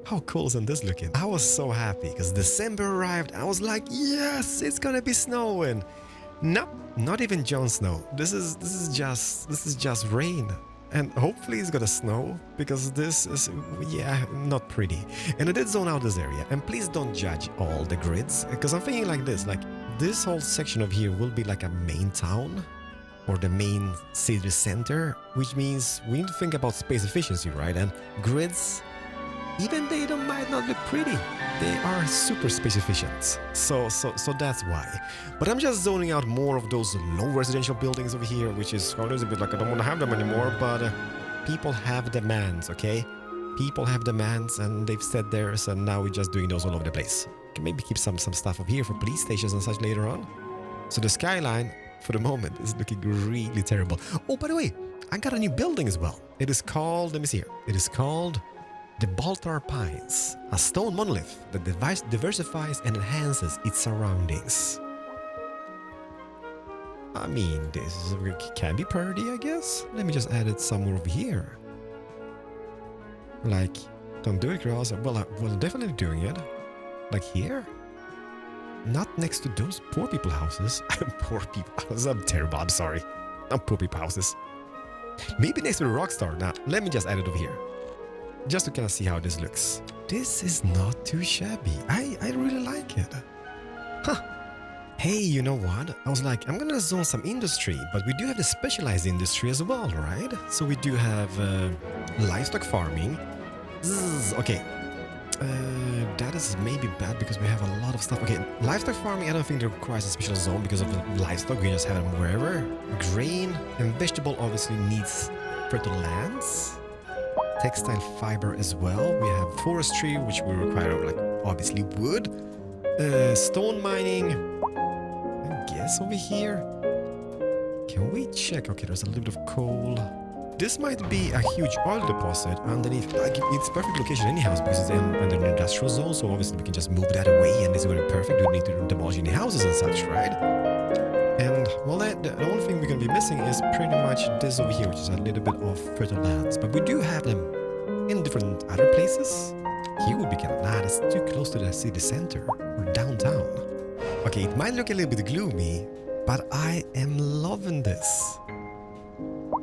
How cool isn't this looking? I was so happy because December arrived. I was like, yes, it's gonna be snowing. Nope, not even Jon Snow. This is just rain. And hopefully it's gonna snow because this is, yeah, not pretty. And I did zone out this area. And please don't judge all the grids because I'm thinking like this whole section of here will be like a main town or the main city center, which means we need to think about space efficiency, right? And grids, even they might not look pretty, they are super space efficient. So that's why. But I'm just zoning out more of those low residential buildings over here, which is a little bit like I don't want to have them anymore, but people have demands, okay? People have demands and they've said theirs, and now we're just doing those all over the place. Can maybe keep some stuff up here for police stations and such later on. So the skyline, for the moment, is looking really terrible. Oh, by the way, I got a new building as well. It is called, let me see here. It is called the Baltar Pines, a stone monolith that diversifies and enhances its surroundings. I mean, this can be pretty, I guess. Let me just add it somewhere over here. Like, don't do it, girls. Well, definitely doing it. Like here? Not next to those poor people houses. Poor people houses. I'm terrible. I'm sorry. Not poor people houses. Maybe next to the Rockstar. Now, let me just add it over here. Just to kind of see how this looks. This is not too shabby. I really like it. Huh. Hey, you know what? I was like, I'm gonna zone some industry, but we do have the specialized industry as well, right? So we do have livestock farming. Okay. That is maybe bad because we have a lot of stuff. Okay, livestock farming, I don't think it requires a special zone because of the livestock. We just have them wherever. Grain and vegetable obviously needs fertile lands. Textile fiber as well. We have forestry, which will require, like, obviously wood. Stone mining. I guess over here. Can we check? Okay, there's a little bit of coal. This might be a huge oil deposit underneath. Like, it's perfect location anyhow because it's under an industrial zone. So obviously we can just move that away and it's going to be perfect. We don't need to demolish any houses and such, right? And, well, the only thing we're going to be missing is pretty much this over here, which is a little bit of fertile lands. But we do have them in different other places. Here would be kind of, that's too close to the city center or downtown. Okay, it might look a little bit gloomy, but I am loving this.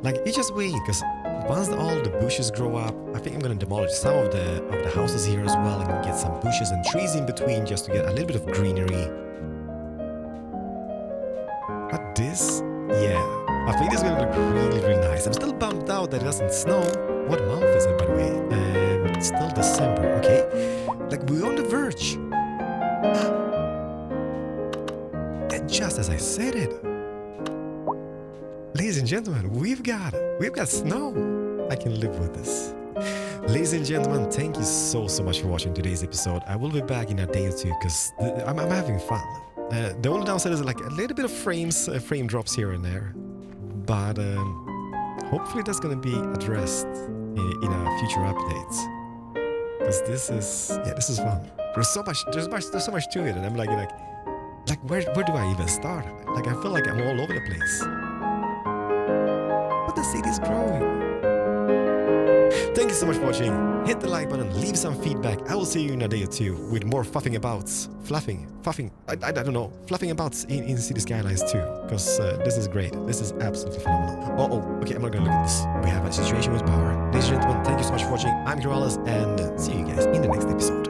Like, you just wait, because once all the bushes grow up, I think I'm going to demolish some of the houses here as well and get some bushes and trees in between just to get a little bit of greenery. But this, yeah, I think this is going to look really, really nice. I'm still bummed out that it doesn't snow. What month is it, by the way? It's still December, okay? Like, we're on the verge. And just as I said it, ladies and gentlemen, we've got snow. I can live with this. Ladies and gentlemen, thank you so much for watching today's episode. I will be back in a day or two because I'm having fun. The only downside is like a little bit of frame drops here and there, but hopefully that's gonna be addressed in our future updates. Because this is fun. There's so much to it, and I'm like where do I even start? Like, I feel like I'm all over the place. But the city's growing. Thank you so much for watching. Hit the like button, leave some feedback. I will see you in a day or two with more fluffing abouts. Fluffing abouts in City Skylines too. Because this is great. This is absolutely phenomenal. Okay, I'm not gonna look at this. We have a situation with power. Ladies and gentlemen, thank you so much for watching. I'm Kiralis, and see you guys in the next episode.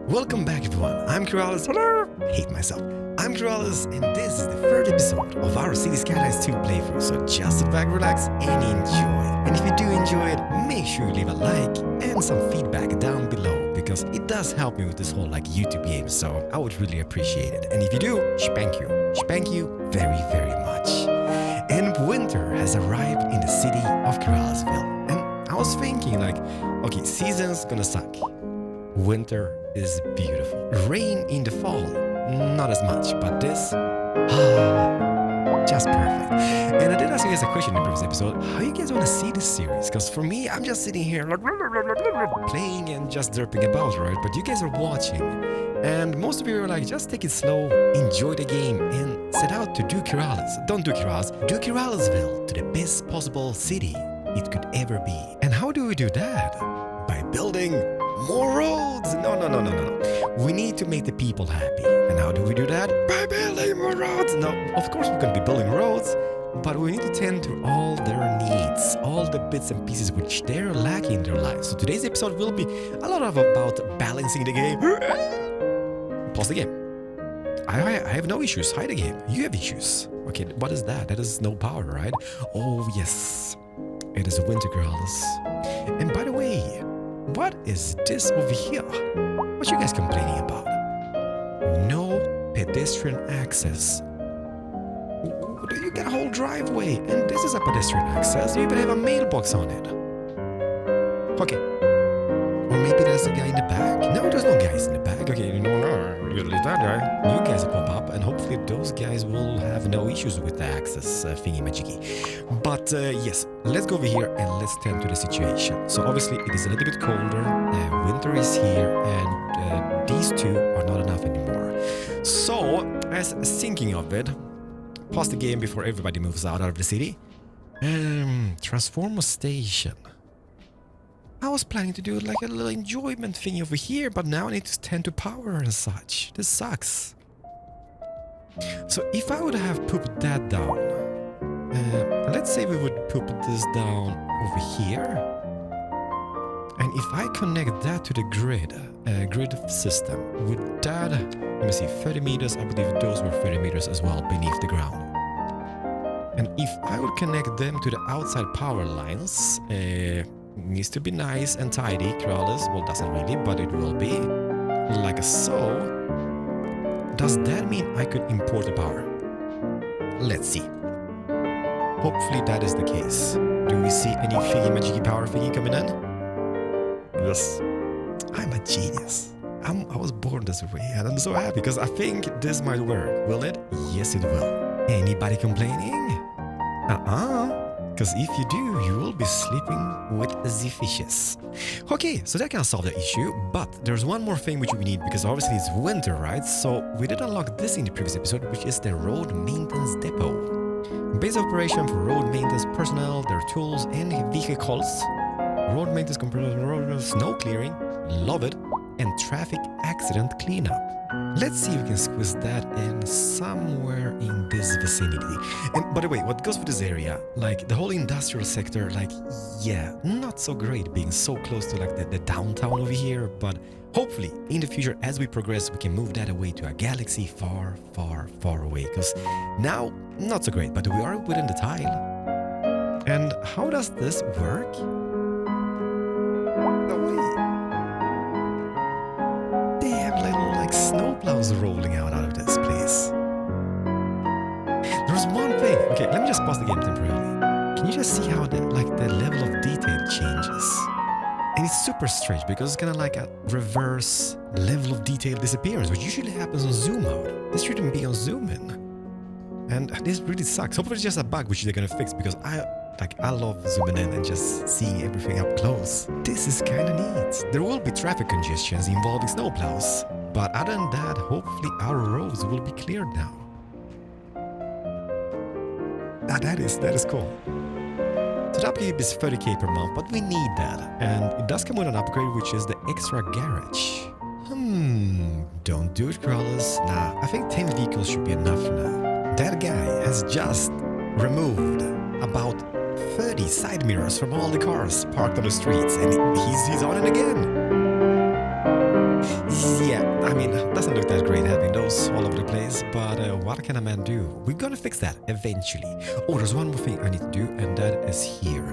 Welcome back, everyone. I'm Kiralis. Hello! Hate myself. I'm Kiralis, and this is the third episode of our City Skylines 2 playthrough. So just sit back, relax, and enjoy. And if you do enjoy it, make sure you leave a like and some feedback down below, because it does help me with this whole YouTube game, so I would really appreciate it. And if you do, spank you very, very much. And winter has arrived in the city of Kiralisville. And I was thinking okay, season's gonna suck. Winter is beautiful. Rain in the fall, not as much, but this, just perfect. And I did ask you guys a question in the previous episode. How you guys want to see this series? Because for me, I'm just sitting here playing and just derping about, right? But you guys are watching. And most of you are like, just take it slow, enjoy the game, and set out to do Kiralis. Don't do Kiralis, do Kiralisville to the best possible city it could ever be. And how do we do that? By building More roads! No, no, no, no, no. We need to make the people happy. And how do we do that? By building more roads! No, of course we're going to be building roads, but we need to tend to all their needs, all the bits and pieces which they're lacking in their lives. So today's episode will be a lot of about balancing the game. Pause the game. I have no issues. Hide the game. You have issues. Okay, what is that? That is no power, right? Oh, yes. It is winter, girls. And by the way, what is this over here? What you guys complaining about? No pedestrian access. You got a whole driveway, and this is a pedestrian access. You even have a mailbox on it. Okay. Or maybe there's a guy in the back. No, there's no guys in the back. Okay, no, really that guy. New guys will pop up, and hopefully those guys will have no issues with the access thingy-majiggy. But yes, let's go over here and let's tend to the situation. So obviously it is a little bit colder. Winter is here, and these two are not enough anymore. So, as thinking of it, pause the game before everybody moves out of the city. Transformer station. I was planning to do like a little enjoyment thing over here, but now I need to tend to power and such. This sucks. So if I would have put that down, let's say we would put this down over here. And if I connect that to the grid system, would that, let me see, 30 meters, I believe those were 30 meters as well beneath the ground. And if I would connect them to the outside power lines, needs to be nice and tidy, crawlers, well doesn't really, but it will be, like so. Does that mean I could import the power? Let's see. Hopefully that is the case. Do we see any figgy-majiggy power thingy coming in? Yes. I'm a genius. I was born this way, and I'm so happy because I think this might work. Will it? Yes, it will. Anybody complaining? Because if you do, you will be sleeping with the fishes. Okay, so that can solve the issue, but there's one more thing which we need because obviously it's winter, right? So we did unlock this in the previous episode, which is the road maintenance depot. Base operation for road maintenance personnel, their tools and vehicles. Road maintenance, road snow clearing, love it, and traffic accident cleanup. Let's see if we can squeeze that in somewhere in this vicinity. And by the way, what goes with this area, like the whole industrial sector, like, yeah, not so great being so close to like the downtown over here, but hopefully in the future as we progress, we can move that away to a galaxy far, far, far away. Because now, not so great, but we are within the tile. And how does this work? Snowplows rolling out of this place. There's one thing. Okay, let me just pause the game temporarily. Can you just see how the level of detail changes? And it's super strange because it's kind of like a reverse level of detail disappearance, which usually happens on zoom out. This shouldn't be on zoom in. And this really sucks. Hopefully it's just a bug which they're gonna fix because I love zooming in and just seeing everything up close. This is kind of neat. There will be traffic congestions involving snowplows. But other than that, hopefully our roads will be cleared now. That is cool. So the upkeep is 30k per month, but we need that. And it does come with an upgrade, which is the extra garage. Don't do it, crawlers. Nah, I think 10 vehicles should be enough now. That guy has just removed about 30 side mirrors from all the cars parked on the streets, and he's on it again. Yeah, I mean, doesn't look that great having those all over the place, but what can a man do? We're gonna fix that eventually. Oh, there's one more thing I need to do, and that is here.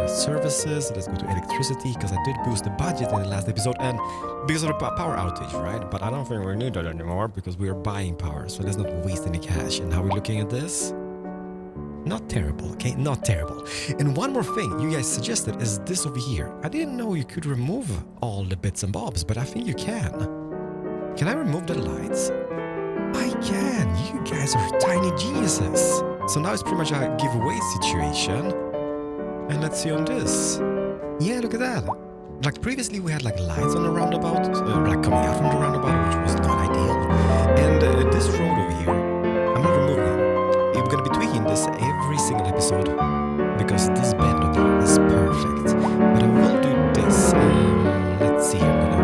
Services, let's go to electricity, because I did boost the budget in the last episode, and because of the power outage, right? But I don't think we need that anymore, because we are buying power, so let's not waste any cash. And how are we looking at this? Not terrible, okay? Not terrible. And one more thing you guys suggested is this over here. I didn't know you could remove all the bits and bobs, but I think you can. Can I remove the lights? I can. You guys are tiny geniuses. So now it's pretty much a giveaway situation. And let's see on this. Yeah, look at that. Like previously we had like lights on the roundabout, like coming out from the roundabout, which was not ideal. And this road over here, I'm not removing it. We're going to be tweaking this every single episode because this bend up here is perfect. But I will do this. Let's see. I'm going to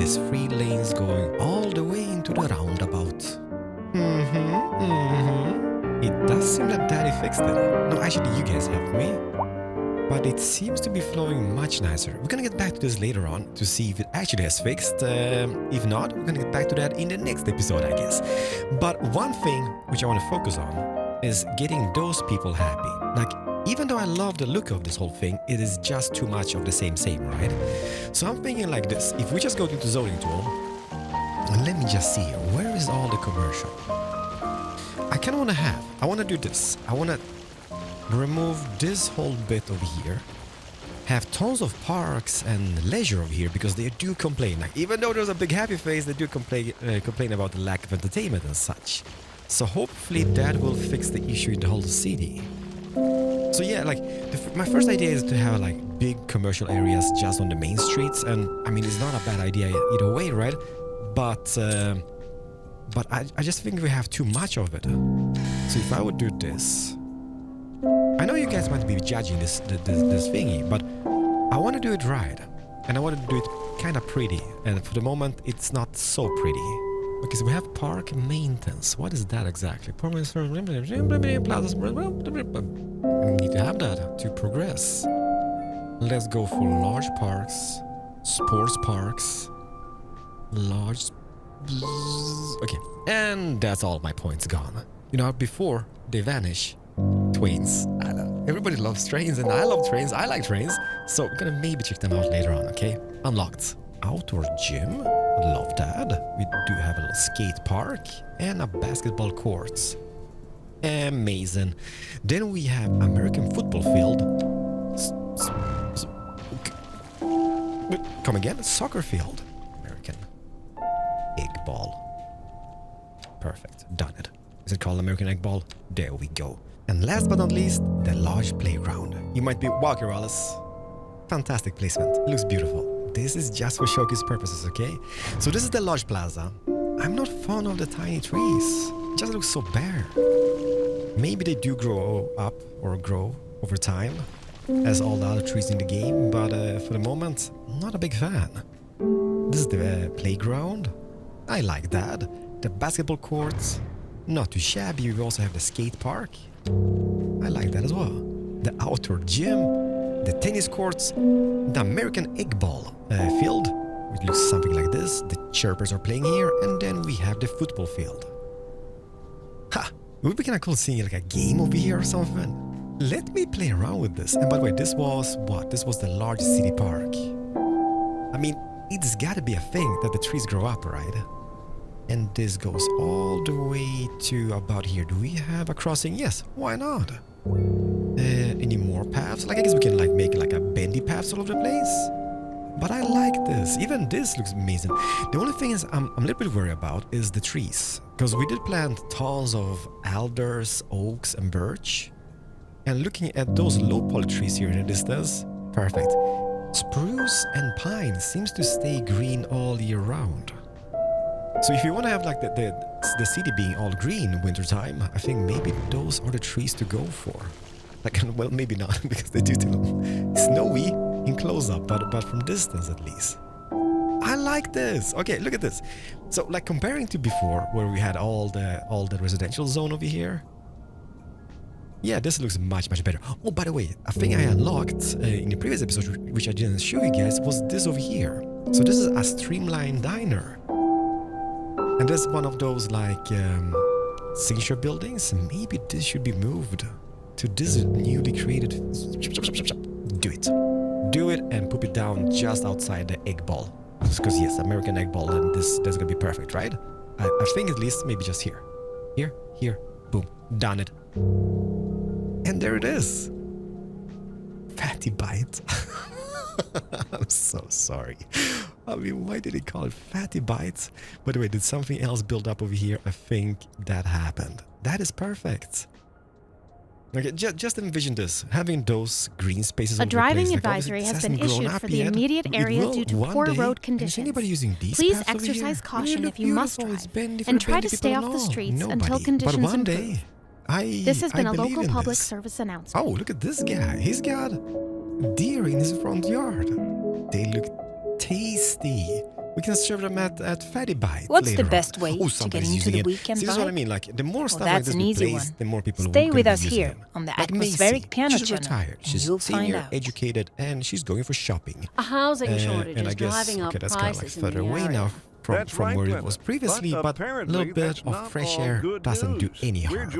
has 3 lanes going all the way into the roundabout. It does seem that Daddy fixed it. No, actually, you guys helped me. But it seems to be flowing much nicer. We're gonna get back to this later on to see if it actually has fixed. If not, we're gonna get back to that in the next episode, I guess. But one thing which I want to focus on is getting those people happy. Like, even though I love the look of this whole thing, it is just too much of the same, right? So I'm thinking like this. If we just go to the zoning tool, and let me just see, where is all the commercial? I kind of want to I want to do this. I want to remove this whole bit over here. Have tons of parks and leisure over here because they do complain. Like, even though there's a big happy face, they do complain about the lack of entertainment and such. So hopefully that will fix the issue in the whole city. So yeah, like my first idea is to have like big commercial areas just on the main streets, and I mean it's not a bad idea either way, right? But I just think we have too much of it. So if I would do this, I know you guys might be judging this thingy, but I want to do it right, and I want to do it kind of pretty. And for the moment, it's not so pretty. Okay, so we have park maintenance. What is that exactly? We need to have that to progress. Let's go for large parks, sports parks, large. Okay, and that's all my points gone. You know, before they vanish. Trains. I know. Everybody loves trains, and I love trains. I like trains. So we're gonna maybe check them out later on, okay? Unlocked. Outdoor gym. Love that. We do have a little skate park and a basketball courts. Amazing. Then we have American football field. Come again? Soccer field. American egg ball. Perfect. Done it. Is it called American egg ball? There we go. And last but not least, the large playground. You might be, wow, Kiralis. Fantastic placement. Looks beautiful. This is just for showcase purposes, okay? So this is the large plaza. I'm not fond of the tiny trees. It just looks so bare. Maybe they do grow up or grow over time, as all the other trees in the game, but for the moment, not a big fan. This is the playground. I like that. The basketball courts, not too shabby. We also have the skate park. I like that as well. The outdoor gym, the tennis courts, the American egg ball field, which looks something like this. The chirpers are playing here, and then we have the football field. Ha! It would be kind of cool seeing like a game over here or something. Let me play around with this. And by the way, this was what? This was the large city park. I mean, it's gotta be a thing that the trees grow up, right? And this goes all the way to about here. Do we have a crossing? Yes, why not? Any more paths? Like, I guess we can like make like a bendy paths all over the place. But I like this. Even this looks amazing. The only thing is I'm a little bit worried about is the trees. Because we did plant tons of alders, oaks, and birch. And looking at those low poly trees here in the distance, perfect. Spruce and pine seems to stay green all year round. So if you want to have like the city being all green in wintertime, I think maybe those are the trees to go for. Like, well, maybe not, because they do look snowy in close-up, but from distance at least. I like this. Okay, look at this. So like comparing to before, where we had all the residential zone over here. Yeah, this looks much better. Oh, by the way, a thing I unlocked in the previous episode, which I didn't show you guys, was this over here. So this is a streamlined diner. And there's one of those like signature buildings. Maybe this should be moved to this newly created. Do it. Do it and put it down just outside the egg ball. Because yes, American egg ball, and that's gonna be perfect, right? I think at least maybe just here. Here, boom, done it. And there it is. Fatty Bite. I'm so sorry. I mean, why did he call it Fatty Bites? By the way, did something else build up over here? I think that happened. That is perfect. Okay, just envision this, having those green spaces. A driving advisory has been issued for the immediate area due to poor road conditions. Please exercise caution if you must drive, and try to stay off the streets until conditions improve. This has been a local public service announcement. Oh, look at this guy. He's got deer in his front yard. They look tasty. We can serve them at Fatty Bite. What's later the best on. way to get into the weekend See, this is what I mean. Like the more stuff like this we place, the more people Stay will with us use here them. on the like Atmospheric Macy, Piano she's Channel. retired. She's You'll find senior, out. educated, and she's going for shopping. A housing shortage and is I guess, driving up that's kind of like prices further in the away area. now from where it was previously, but a little bit of fresh air doesn't do any harm.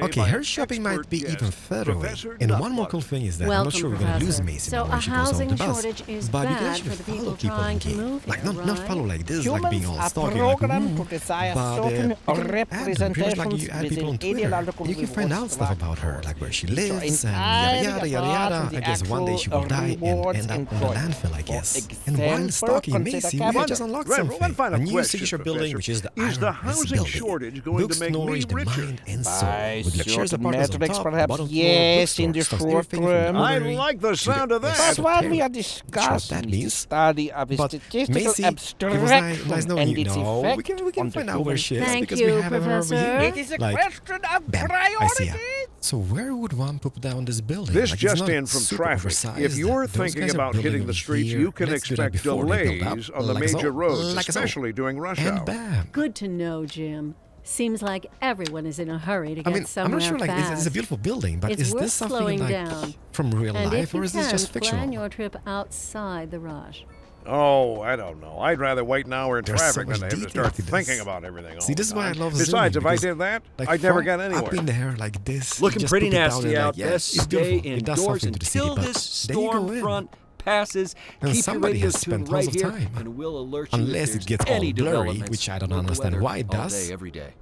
Okay, her shopping might be even further away. And one more cool thing is that I'm not sure we're going to lose Macy So now when a she goes off housing the bus. shortage is But you can bad actually for the people follow people in trying to game. move Like here, not follow like this, like being all Humans are stalking, like programmed to desire certain representations you add people on within Twitter. ideological You can find out stuff about her, like where she lives and yada yada yada. I guess one day she will die and end up in the landfill, I guess. And while stalking Macy, we have just unlocked something. A new signature building, which is the housing shortage going Books, to make me knowledge, the richer? mind and soul. By With luxurious certain apartments on metrics, top, perhaps bottom floor, yes, in the bookstore, short stuff, everything from term. I ordinary like the to sound of that. But what we are esoteric. discussing that is the means. study of a But statistical Macy, it was abstraction nice knowing and you. its No, effect we can on the find out where human she is Thank because you, we have her over Professor. here. It is a Like, question of bam, I see her. priority. So where would one put down this building? This Like, it's just not in from super traffic. oversized. If you're Those thinking guys are about building hitting the over streets, here. you can Let's do that expect before they build delays up, on the like so, major roads, like so. especially during rush And hour. bam. Good to know, Jim. Seems like everyone is in a hurry to get I mean, I'm somewhere not sure, like, fast. it's a beautiful building, but It's is worth this something slowing like down. from real And life, if you or is this can, just plan fictional? your trip outside the rush. Oh, I don't know. I'd rather wait an hour in There's so traffic much than to have to detail start to this. thinking about everything all See, this is the why I time. love Besides, if zooming, I because, did that, like, I'd never from get up anywhere. in the air like this, Looking just pretty put it down nasty and out. like, yeah, Best it's stay beautiful. It does indoors something to the city, until but this then you go storm in. front passes. And Keep your somebody radio has spent tuned right tons of here, time. and we'll alert you Unless if it there's gets all any blurry, developments. which I don't Local understand weather why it all does. day, every day.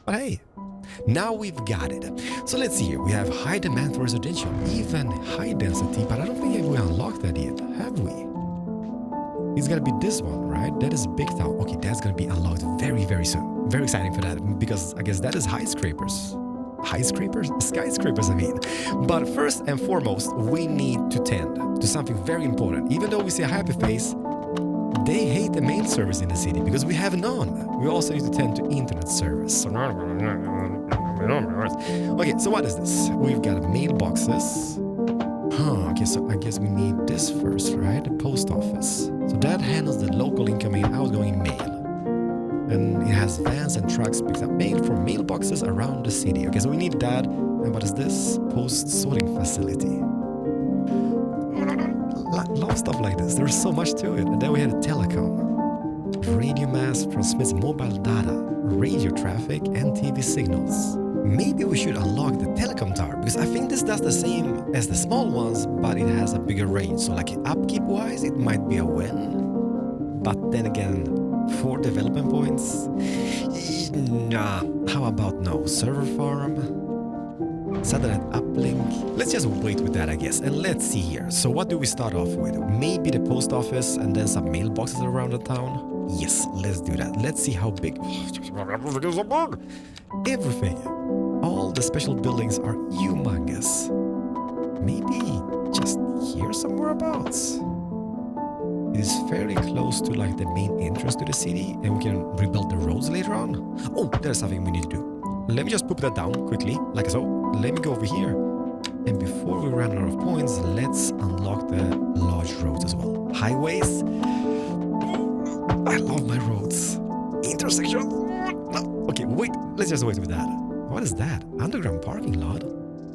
But hey, now we've got it. So let's see here. We have high demand for residential, even high density, but I don't think we unlocked that yet, have we? It's gonna be this one, right? That is big town. Okay, that's gonna be unlocked very, very soon. Very exciting for that, because I guess that is skyscrapers. Skyscrapers, I mean. But first and foremost, we need to tend to something very important. Even though we see a happy face, they hate the mail service in the city because we have none. We also need to tend to internet service. Okay, so what is this? We've got mailboxes. Okay, so I guess we need this first, right? The post office. So that handles the local incoming and outgoing mail. And it has vans and trucks picks up mail from mailboxes around the city. Okay, so we need that. And what is this? Post sorting facility. Love stuff like this. There's so much to it. And then we had a telecom. Radio mast transmits mobile data, radio traffic, and TV signals. Maybe we should unlock the telecom tower, because I think this does the same as the small ones, but it has a bigger range. So like upkeep-wise, it might be a win. But then again, 4 development points? Nah, how about no? Server farm? Satellite uplink? Let's just wait with that, I guess. And let's see here. So what do we start off with? Maybe the post office and then some mailboxes around the town? Yes, let's do that. Let's see how big. Everything. All the special buildings are humongous. Maybe just here somewhere abouts. It is fairly close to like the main entrance to the city, and we can rebuild the roads later on. Oh, there's something we need to do. Let me just put that down quickly, like so. Let me go over here. And before we run out of points, let's unlock the large roads as well. Highways. I love my roads. Intersections. No. Okay, wait. Let's just wait with that. What is that? Underground parking lot?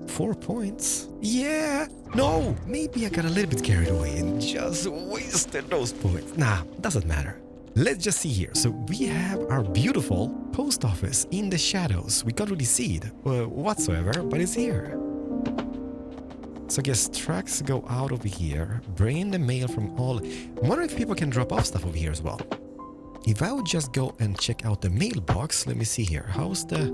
4 points? Yeah! No! Maybe I got a little bit carried away and just wasted those points. Nah, doesn't matter. Let's just see here. So we have our beautiful post office in the shadows. We can't really see it whatsoever, but it's here. So I guess trucks go out over here, bring the mail from all... I'm wondering if people can drop off stuff over here as well. If I would just go and check out the mailbox, let me see here. How's the...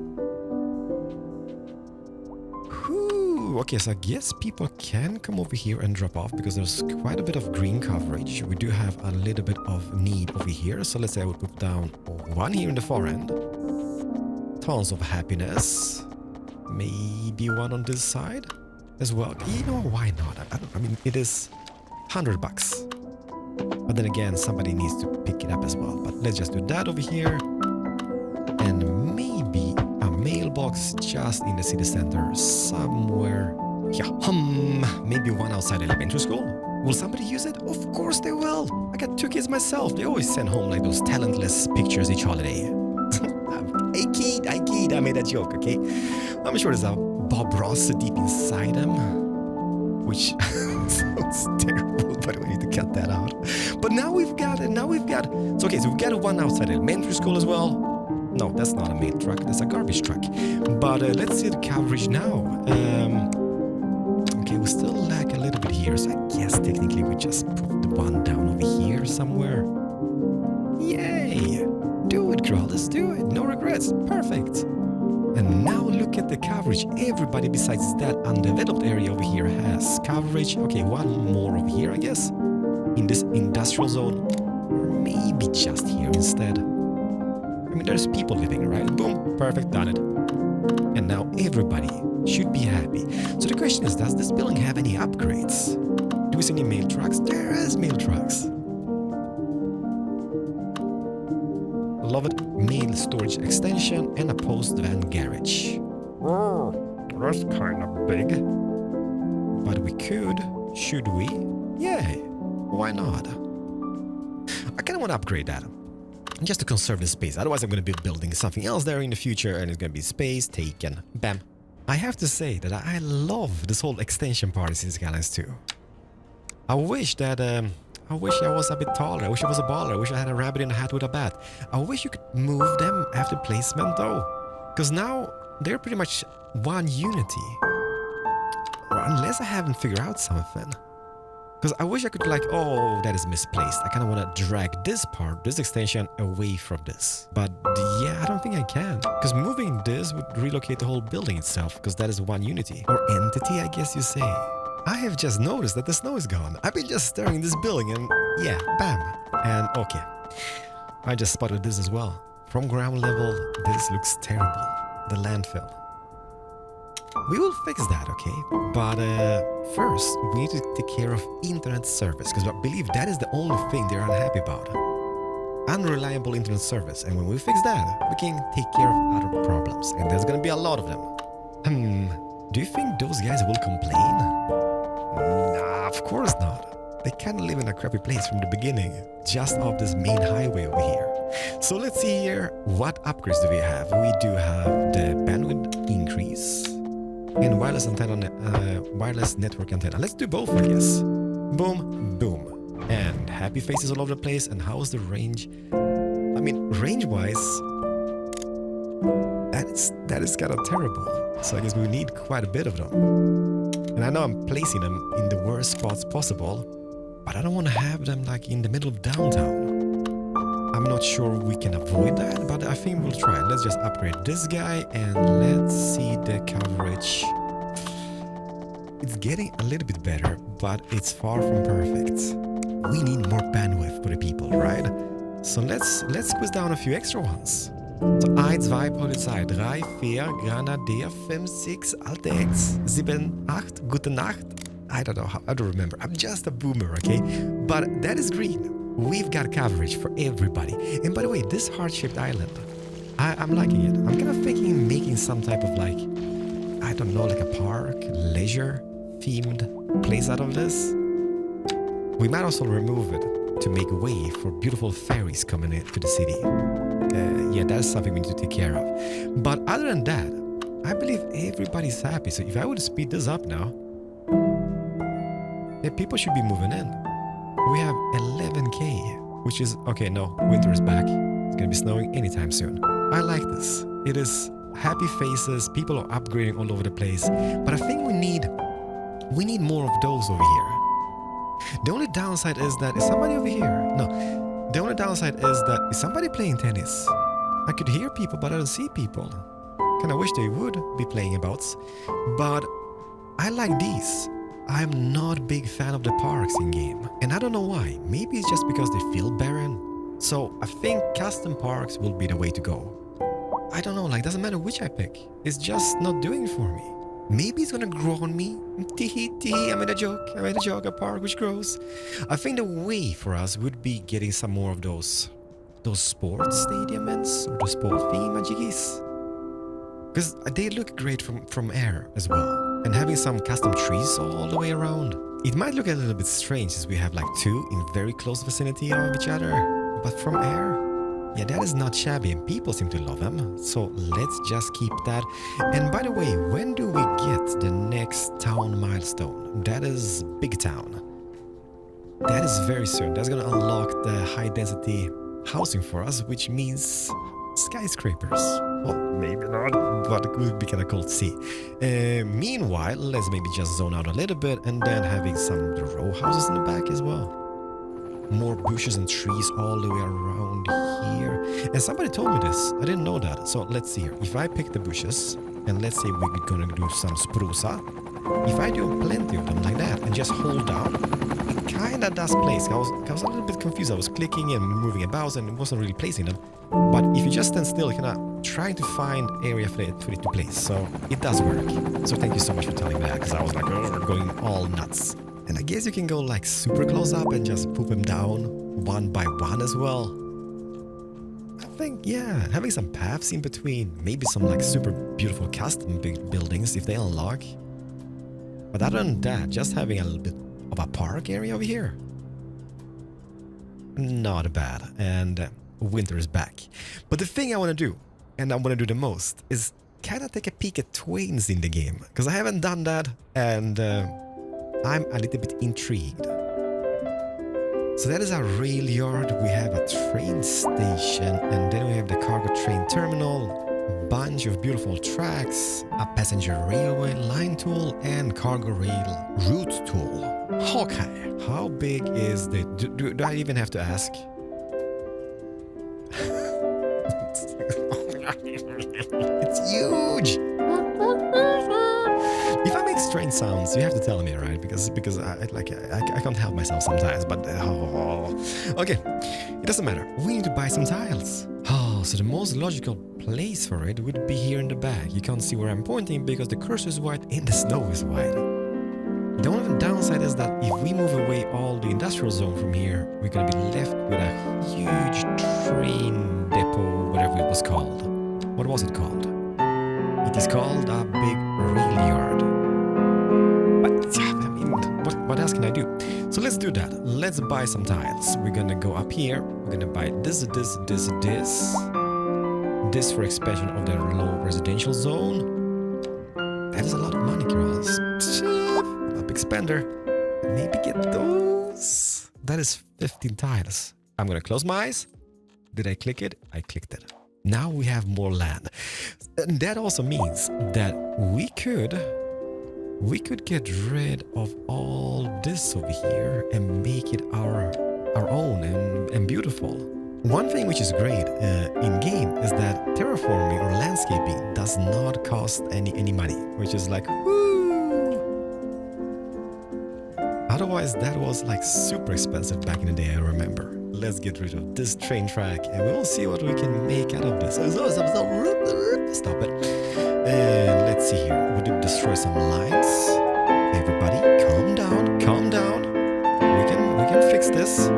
Okay, so I guess people can come over here and drop off because there's quite a bit of green coverage. We do have a little bit of need over here. So let's say I would put down 1 here in the far end. Tons of happiness. Maybe 1 on this side as well. You know, why not? I mean, it is $100. But then again, somebody needs to pick it up as well. But let's just do that over here. And maybe a mailbox just in the city center somewhere. Yeah, maybe 1 outside elementary school. Will somebody use it? Of course they will. I got 2 kids myself. They always send home like those talentless pictures each holiday. I kid. I made that joke, okay? I'm sure there's a Bob Ross deep inside them. Which sounds terrible, but we need to cut that out. But now we've got it. So we've got one outside elementary school as well. No, that's not a mail truck. That's a garbage truck. But let's see the coverage now. Okay, we still lack a little bit here. So I guess technically we just put the one down over here somewhere. Yay! Do it, girl. Let's do it. No regrets. Perfect. And now look at the coverage. Everybody besides that undeveloped area over here has coverage. Okay, one more over here, I guess. In this industrial zone. Or maybe just here instead. I mean, there's people living, right? Boom. Perfect. Done it. And now everybody should be happy. So the question is, does this building have any upgrades? Do we see any mail trucks? There is mail trucks. Love it. Mail storage extension and a post-van garage. That's kind of big. But we could, should we? Yeah, why not? I kind of want to upgrade that. Just to conserve the space. Otherwise I'm going to be building something else there in the future and it's going to be space taken. Bam. I have to say that I love this whole extension part in Skylines 2. I wish that I was a bit taller. I wish I was a baller. I wish I had a rabbit in a hat with a bat. I wish you could move them after placement though. Because now they're pretty much one unity. Or unless I haven't figured out something. Because I wish I could like, oh, that is misplaced. I kind of want to drag this part, this extension, away from this. But yeah, I don't think I can. Because moving this would relocate the whole building itself. Because that is one unity. Or entity, I guess you say. I have just noticed that the snow is gone. I've been just staring at this building and yeah, bam. And okay, I just spotted this as well. From ground level, this looks terrible. The landfill. We will fix that, okay? But first, we need to take care of internet service because I believe that is the only thing they're unhappy about. Unreliable internet service. And when we fix that, we can take care of other problems. And there's gonna be a lot of them. Do you think those guys will complain? Nah, of course not. They kind of live in a crappy place from the beginning, just off this main highway over here. So let's see here, what upgrades do we have? We do have the bandwidth increase and wireless antenna, wireless network antenna. Let's do both, I guess. Boom, boom. And happy faces all over the place. And how's the range? I mean, range-wise, that is kind of terrible. So I guess we need quite a bit of them. And I know I'm placing them in the worst spots possible, but I don't want to have them like in the middle of downtown. I'm not sure we can avoid that, but I think we'll try. Let's just upgrade this guy and let's see the coverage. It's getting a little bit better, but it's far from perfect. We need more bandwidth for the people, right? So let's squeeze down a few extra ones. So 1, 2, Polizei, 3, 4, Grenadier, 5, 6, Alte Ex, 7, 8, Gute Nacht. I don't know, I don't remember. I'm just a boomer, okay? But that is green. We've got coverage for everybody. And by the way, this heart-shaped island, I'm liking it. I'm kind of thinking making some type of like, I don't know, like a park, leisure-themed place out of this. We might also remove it to make way for beautiful ferries coming into the city. Yeah, that's something we need to take care of. But other than that, I believe everybody's happy. So if I would speed this up now, yeah, people should be moving in. We have 11K, which is, okay, no, winter is back. It's gonna be snowing anytime soon. I like this. It is happy faces, people are upgrading all over the place. But I think we need more of those over here. The only downside is that, is somebody over here? No. The only downside is that, is somebody playing tennis? I could hear people, but I don't see people. Kinda wish they would be playing abouts. But I like these. I'm not a big fan of the parks in-game. And I don't know why. Maybe it's just because they feel barren. So I think custom parks will be the way to go. I don't know, like, doesn't matter which I pick. It's just not doing it for me. Maybe it's gonna grow on me. Tee, I made a joke, a park which grows. I think the way for us would be getting some more of those sports stadiums or the sport theme jiggies. Because they look great from air as well. And having some custom trees all the way around. It might look a little bit strange since we have like two in very close vicinity of each other, but from air, yeah, that is not shabby and people seem to love them. So let's just keep that. And by the way, when do we get the next town milestone? That is Big Town. That is very soon. That's gonna unlock the high density housing for us, which means skyscrapers. Well, maybe not, but it would be kind of cool to see. Meanwhile, let's maybe just zone out a little bit and then having some row houses in the back as well. More bushes and trees all the way around here. And somebody told me this. I didn't know that. So let's see here. If I pick the bushes and let's say we're gonna do some spruce. If I do plenty of them like that and just hold down, it kinda does place. I was a little bit confused. I was clicking and moving about and it wasn't really placing them. But if you just stand still, you can try to find area for it to place. So it does work. So thank you so much for telling me that, because I was like, oh, going all nuts. And I guess you can go like super close up and just poop them down one by one as well. I think, yeah, having some paths in between, maybe some like super beautiful custom big buildings if they unlock. But other than that, just having a little bit of a park area over here. Not bad. And winter is back. But the thing I want to do, and I want to do the most, is kind of take a peek at Twains in the game. Because I haven't done that, and I'm a little bit intrigued. So that is our rail yard. We have a train station, and then we have the cargo train terminal. Bunch of beautiful tracks, a passenger railway line tool, and cargo rail route tool. Okay, how big is the... Do I even have to ask? It's huge! If I make strange sounds, you have to tell me, right? Because I can't help myself sometimes, but... Okay, it doesn't matter. We need to buy some tiles. Oh, so the most logical place for it would be here in the back. You can't see where I'm pointing because the cursor is white and the snow is white. The only downside is that if we move away all the industrial zone from here, we're gonna be left with a huge train depot, whatever it was called. What was it called? It is called a big rail yard. But, I mean, what else can I do? So let's do that. Let's buy some tiles. We're gonna go up here. We're gonna buy this. This for expansion of the low residential zone. That is a lot of money, girls. A big spender. Maybe get those. That is 15 tiles. I'm gonna close my eyes. Did I click it? I clicked it. Now we have more land. And that also means that we could get rid of all this over here and make it our own and beautiful. One thing which is great in-game is that terraforming or landscaping does not cost any money, which is like, woo! Otherwise, that was like super expensive back in the day, I remember. Let's get rid of this train track and we'll see what we can make out of this. Stop it. Let's see here. We did destroy some lines. Everybody, calm down, calm down. We can fix this.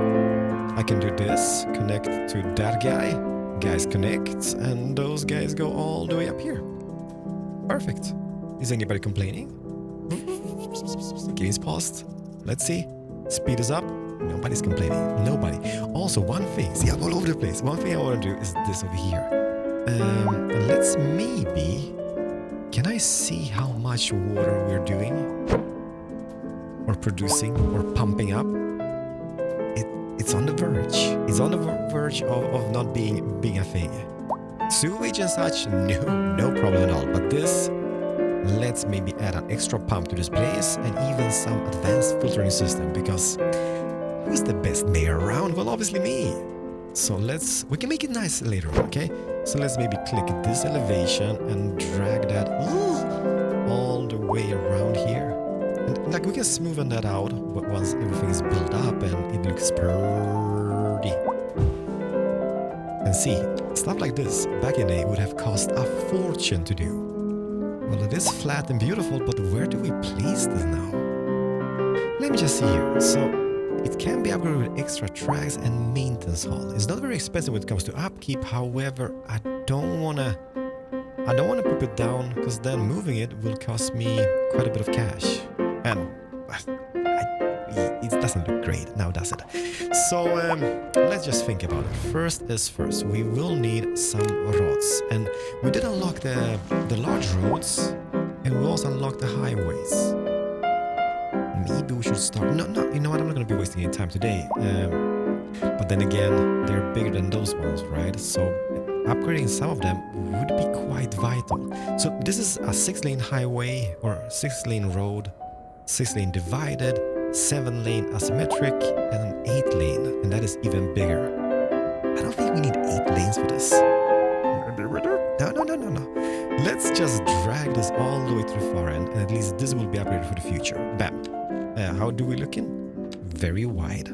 I can do this, connect to that guy, guys connect, and those guys go all the way up here. Perfect. Is anybody complaining? Game's paused. Let's see. Speed is up. Nobody's complaining. Nobody. Also, one thing. See, I'm all over the place. One thing I want to do is this over here. Let's maybe... Can I see how much water we're doing? Or producing? Or pumping up? It's on the verge. It's on the verge of not being a thing. Sewage and such, no problem at all. But this, let's maybe add an extra pump to this place and even some advanced filtering system, because who's the best mayor around? Well, obviously me. So we can make it nice later on, okay? So let's maybe click this elevation and drag that all the way around here. And like we can smoothen that out once everything is built up and it looks pretty. And see, stuff like this back in the day would have cost a fortune to do. Well, it is flat and beautiful, but where do we place this now? Let me just see here. So it can be upgraded with extra tracks and maintenance hall. It's not very expensive when it comes to upkeep. However, I don't wanna put it down because then moving it will cost me quite a bit of cash. And I it doesn't look great now, does it? So let's just think about it. First is first. We will need some roads, and we did unlock the large roads, and we also unlocked the highways. Maybe we should start. No, you know what? I'm not going to be wasting any time today. But then again, they're bigger than those ones, right? So upgrading some of them would be quite vital. So this is a 6-lane highway or 6-lane road, 6-lane divided, 7-lane asymmetric, and an 8-lane, and that is even bigger. I don't think we need 8 lanes for this. No. Let's just drag this all the way to the far end, and at least this will be upgraded for the future. Bam. How do we looking? Very wide.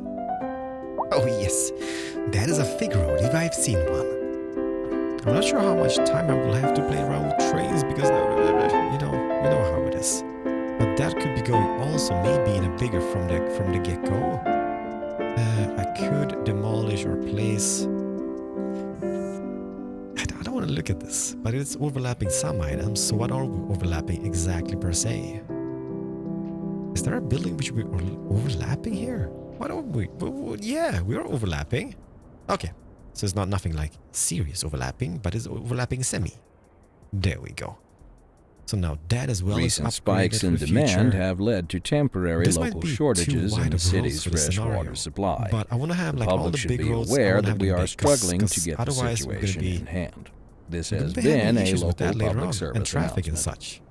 Oh yes, that is a fig road if I've seen one. I'm not sure how much time I will have to play around with trains because you know how it is. But that could be going also maybe in a bigger from the get-go. I could demolish or place. I don't want to look at this, but it's overlapping some items. So what are we overlapping exactly per se? Is there a building which we're overlapping here? What are we? Yeah, we are overlapping. Okay, so it's not nothing like serious overlapping, but it's overlapping semi. There we go. So now that as well Recent spikes in demand have led to temporary local shortages in the city's freshwater supply. But I want to have the like all public the should big be roads. aware that we are struggling to get the situation in hand. This has been a local public service and traffic and such.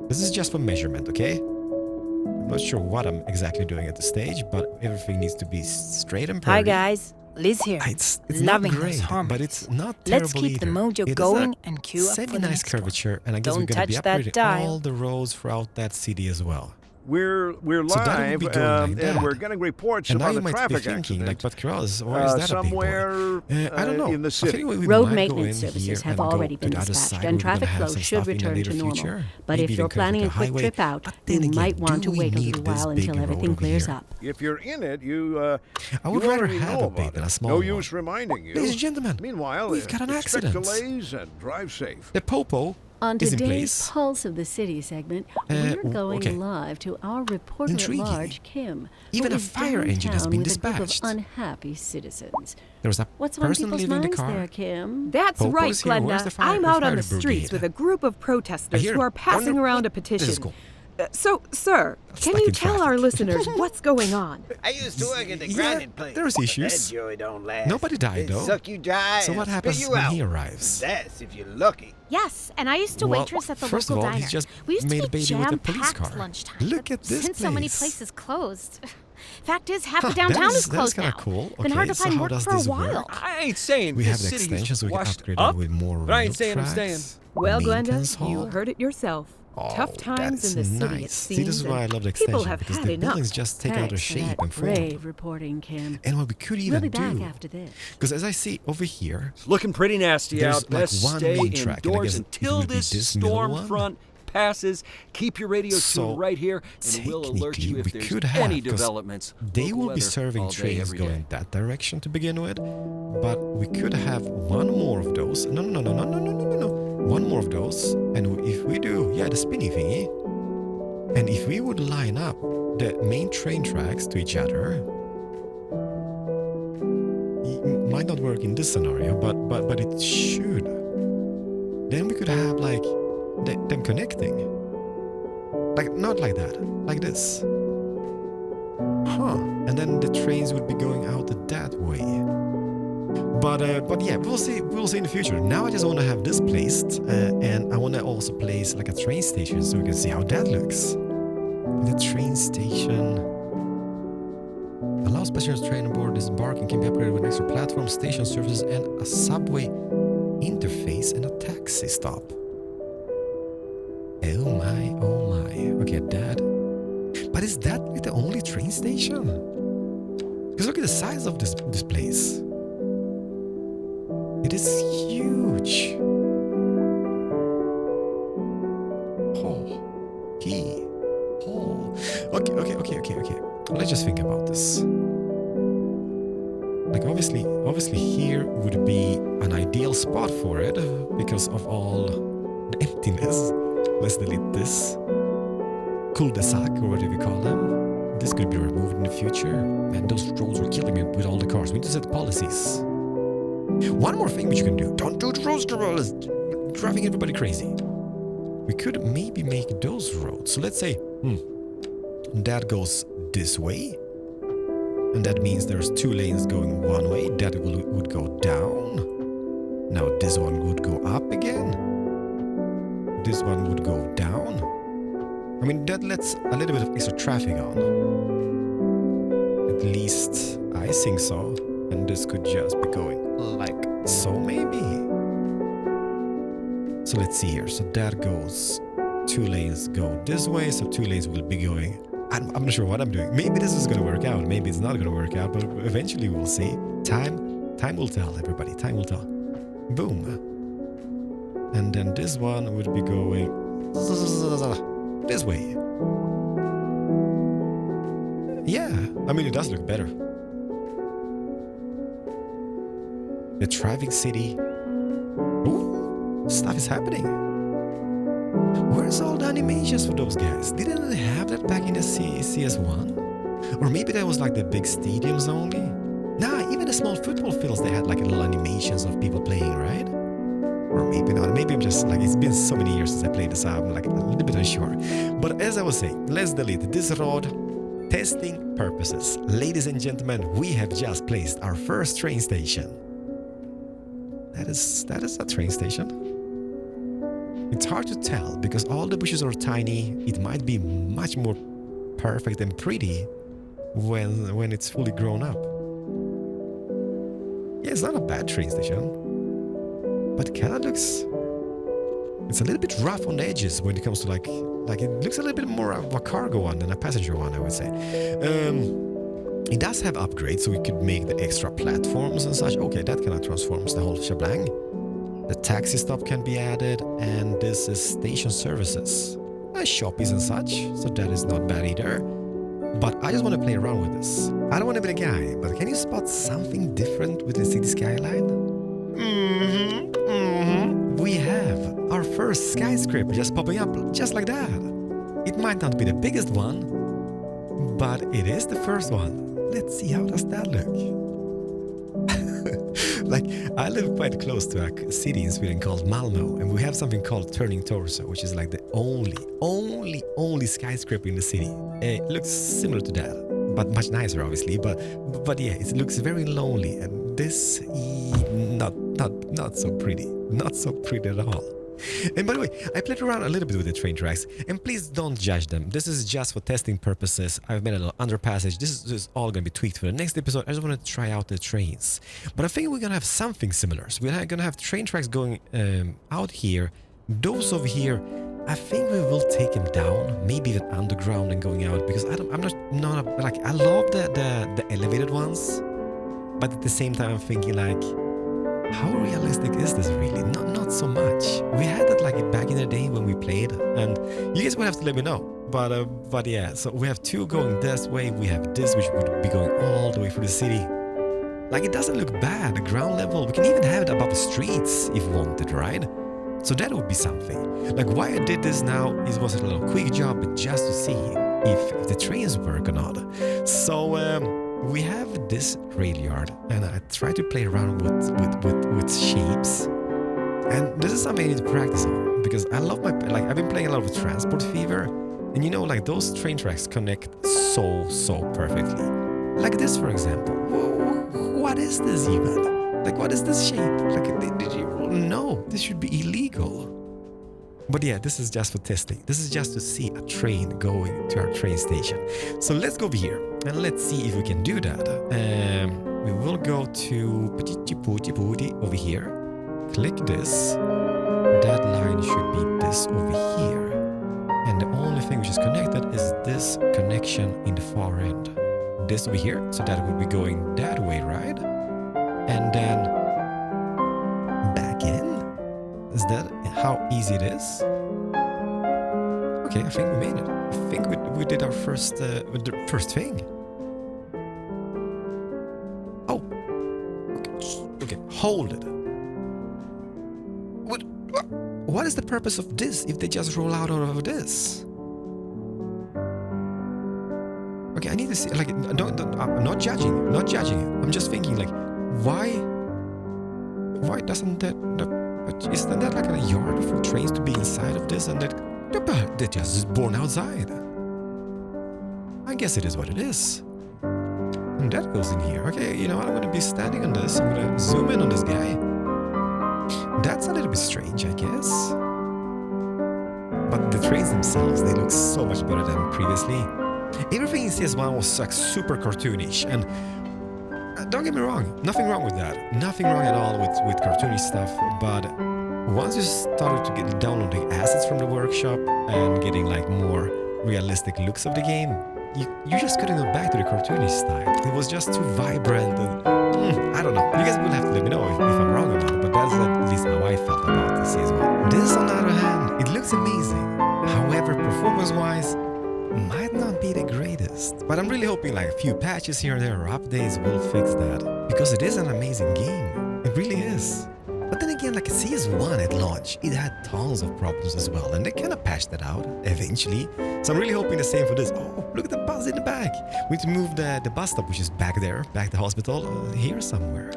This is just for measurement, okay? I'm not sure what I'm exactly doing at the stage, but everything needs to be straight and Hi perfect. guys, Liz here. It's Loving not great, those harmonies. but it's not terrible Let's keep either. the mojo It is going a and queue up for the semi-nice next one. curvature, and I guess Don't we're going to be touch that upgrading dial. all the roads throughout that city as well. We're So that live, would be going like and that. we're getting reports And now about you a might be traffic thinking, accident. like, but Cross, or is that somewhere a big one? I don't know. in the I city. think we Road might maintenance go in services here have and go already to been the other dispatched, side. and We're gonna traffic have flow some should stuff in the return near to normal. future. But Maybe if even you're go to planning the a quick highway. trip out, But you then might again, want do to we wait a need little this while big until road everything over clears here? up. If you're in it, I would you rather already have know a big about than a it. small No one. use reminding you. Ladies and gentlemen, Meanwhile, we've got an expect accident. delays and drive safe. The Popo On is in today's place. Pulse of the City segment, we're going okay. live to our reporter Intriguing. at large, Kim. Even who a is fire engine has downtown been with a group dispatched. of unhappy citizens. There was a What's on person people's leaving the minds car. there, Kim? That's Popo right, is here. Where's Glenda. the fire- I'm the out on fire the streets brigade? with a group of I protesters hear who are him. passing Oh, no. around a This is petition. cool. So, sir, can stuck you in tell traffic. our listeners what's going on? I used to work at the Yeah, grinding place. there's issues. That joy don't last. Nobody died, They though. suck you dry So and what spit happens you when out. he arrives? That's if you're lucky. Yes, and I used to Well, waitress at the first local of all, diner. he's just We used made to a be baby with a police jam-packed car. lunchtime. Look but at this since so many place. places closed. Fact is, half Huh, the downtown that is is closed kinda now. cool. Been hard Okay, to so find how work does for a this while. work? I ain't saying We this have the city extension is so we can washed upgrade up, it with more but I ain't rail saying I'm tracks. staying. Well, Maintenance Glenda, you hall. heard it yourself. Oh, Tough times that's in the city, it nice. seems. See, this is why I and love the people extension, have because had the enough. buildings just take out a Thanks for shape that and form. brave reporting, Kim. And what we could We'll even be back do, after this. because as I see over here, It's looking pretty nasty There's out. like Let's one stay main track, and I indoors guess it until would be this this middle storm one. front passes. Keep your radio So, tuned right here, and we'll alert you technically, if we there's could have, any 'cause developments. they Local will be weather serving all day, trains every day. going that direction to begin with, but we could have one more of those. No. One more of those, and if we do, the spinny thingy, and if we would line up the main train tracks to each other, it might not work in this scenario, but it should. Then we could have like them connecting, like not like that, like this. And then the trains would be going out that way. But yeah, we'll see in the future. Now I just want to have this placed, and I want to also place like a train station so we can see how that looks. The train station allows passengers train aboard disembark and can be upgraded with an extra platform, station services, and a subway interface and a taxi stop. Oh my. Okay, that. But is that like the only train station? Because look at the size of this place. It is huge. Okay. Let's just think about this. Like obviously here would be an ideal spot for it because of all the emptiness. Let's delete this. Cul-de-sac or whatever you call them. this could be removed in the future. Man, those roads are killing me with all the cars. We need to set policies. One more thing which you can do. Don't do the roads, it's driving everybody crazy. We could maybe make those roads. So let's say, that goes this way. And that means there's 2 lanes going one way. That would go down. Now this one would go up again. This one would go down. I mean, that lets a little bit of extra traffic on. At least I think so. And this could just be going like so, maybe. So let's see here. So that goes, 2 lanes go this way. So 2 lanes will be going. I'm not sure what I'm doing. Maybe this is going to work out. Maybe it's not going to work out. But eventually we'll see. Time will tell, everybody. Time will tell. Boom. And then this one would be going this way. Yeah, I mean, it does look better. The thriving city. Ooh, stuff is happening. Where's all the animations for those guys? Didn't they have that back in the CS1? Or maybe that was like the big stadiums only? Nah, even the small football fields, they had like little animations of people playing, right? Or maybe not. Maybe I'm just like, it's been so many years since I played this, so I'm like a little bit unsure. But as I was saying, let's delete this road. Testing purposes. Ladies and gentlemen, we have just placed our first train station. That is a train station. It's hard to tell because all the bushes are tiny. It might be much more perfect and pretty when it's fully grown up. Yeah, it's not a bad train station. But it kind of looks... It's a little bit rough on the edges when it comes to like it looks a little bit more of a cargo one than a passenger one, I would say. It does have upgrades, so we could make the extra platforms and such. Okay, that kind of transforms the whole shebang. The taxi stop can be added, and this is station services. Shoppies and such, so that is not bad either. But I just want to play around with this. I don't want to be the guy, but can you spot something different with the city skyline? We have our first skyscraper just popping up just like that. It might not be the biggest one, but it is the first one. Let's see, how does that look? Like, I live quite close to a city in Sweden called Malmö, and we have something called Turning Torso, which is like the only skyscraper in the city. It looks similar to that, but much nicer, obviously. But yeah, it looks very lonely, and this not so pretty, not so pretty at all. And by the way, I played around a little bit with the train tracks, and please don't judge them. This is just for testing purposes. I've made a little underpassage. This is all going to be tweaked for the next episode. I just want to try out the trains. But I think we're going to have something similar. So we're going to have train tracks going out here. Those over here, I think we will take them down, maybe even underground and going out, because I love the elevated ones, but at the same time I'm thinking like, how realistic is this really? Not so much. We had that like back in the day when we played, and you guys will have to let me know. But yeah, so we have 2 going this way. We have this, which would be going all the way through the city. Like, it doesn't look bad. The ground level, we can even have it above the streets if wanted, right? So that would be something. Like, why I did this now was a little quick job, but just to see if the trains work or not. So we have this rail yard, and I try to play around with shapes. And this is something I need to practice on, because I love I've been playing a lot with Transport Fever, and you know, like, those train tracks connect so perfectly. Like this, for example. What is this even? Like, what is this shape? Like, did you... No, this should be illegal. But yeah, this is just for testing. This is just to see a train going to our train station. So let's go over here and let's see if we can do that. We will go to over here. Click this. That line should be this over here. And the only thing which is connected is this connection in the far end. This over here, so that would be going that way, right? And then back in. Is that how easy it is? Okay, I think we made it. I think we did our first thing. Oh, okay. Hold it. What is the purpose of this if they just roll out of this? Okay, I need to see, like, I'm not judging you. I'm just thinking, like, why doesn't isn't that like a yard for trains to be inside of this and they're just born outside? I guess it is what it is. And that goes in here. Okay, you know what? I'm going to be standing on this. I'm going to zoom in on this guy. That's a little bit strange, I guess. But the trains themselves, they look so much better than previously. Everything in CS1 was like super cartoonish, and don't get me wrong, nothing wrong with that. Nothing wrong at all with cartoonish stuff, but once you started to get downloading assets from the workshop and getting like more realistic looks of the game, you just couldn't go back to the cartoonish style. It was just too vibrant and I don't know. You guys will have to let me know if I'm wrong about it, but that's at least how I felt about the CS1. This, on the other hand, it looks amazing. However, performance-wise, might not be the greatest. But I'm really hoping like a few patches here and there or updates will fix that. Because it is an amazing game. It really is. But then again, like CS1 at launch, it had tons of problems as well, and they kind of patched that out eventually. So I'm really hoping the same for this. Oh, look at the bus in the back. We need to move the bus stop, which is back there, back to the hospital, here somewhere.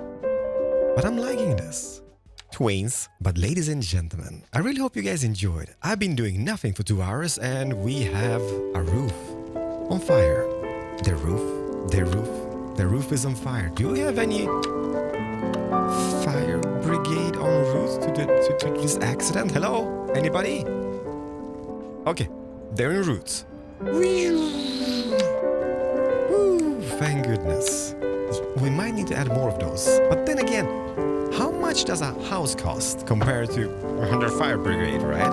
But I'm liking this. Twains. But ladies and gentlemen, I really hope you guys enjoyed. I've been doing nothing for 2 hours, and we have a roof on fire. The roof is on fire. Do we have any fire brigade en route to this accident? Hello? Anybody? Okay, they're en route. Woo, thank goodness. We might need to add more of those. But then again, how much does a house cost compared to 100 fire brigade, right?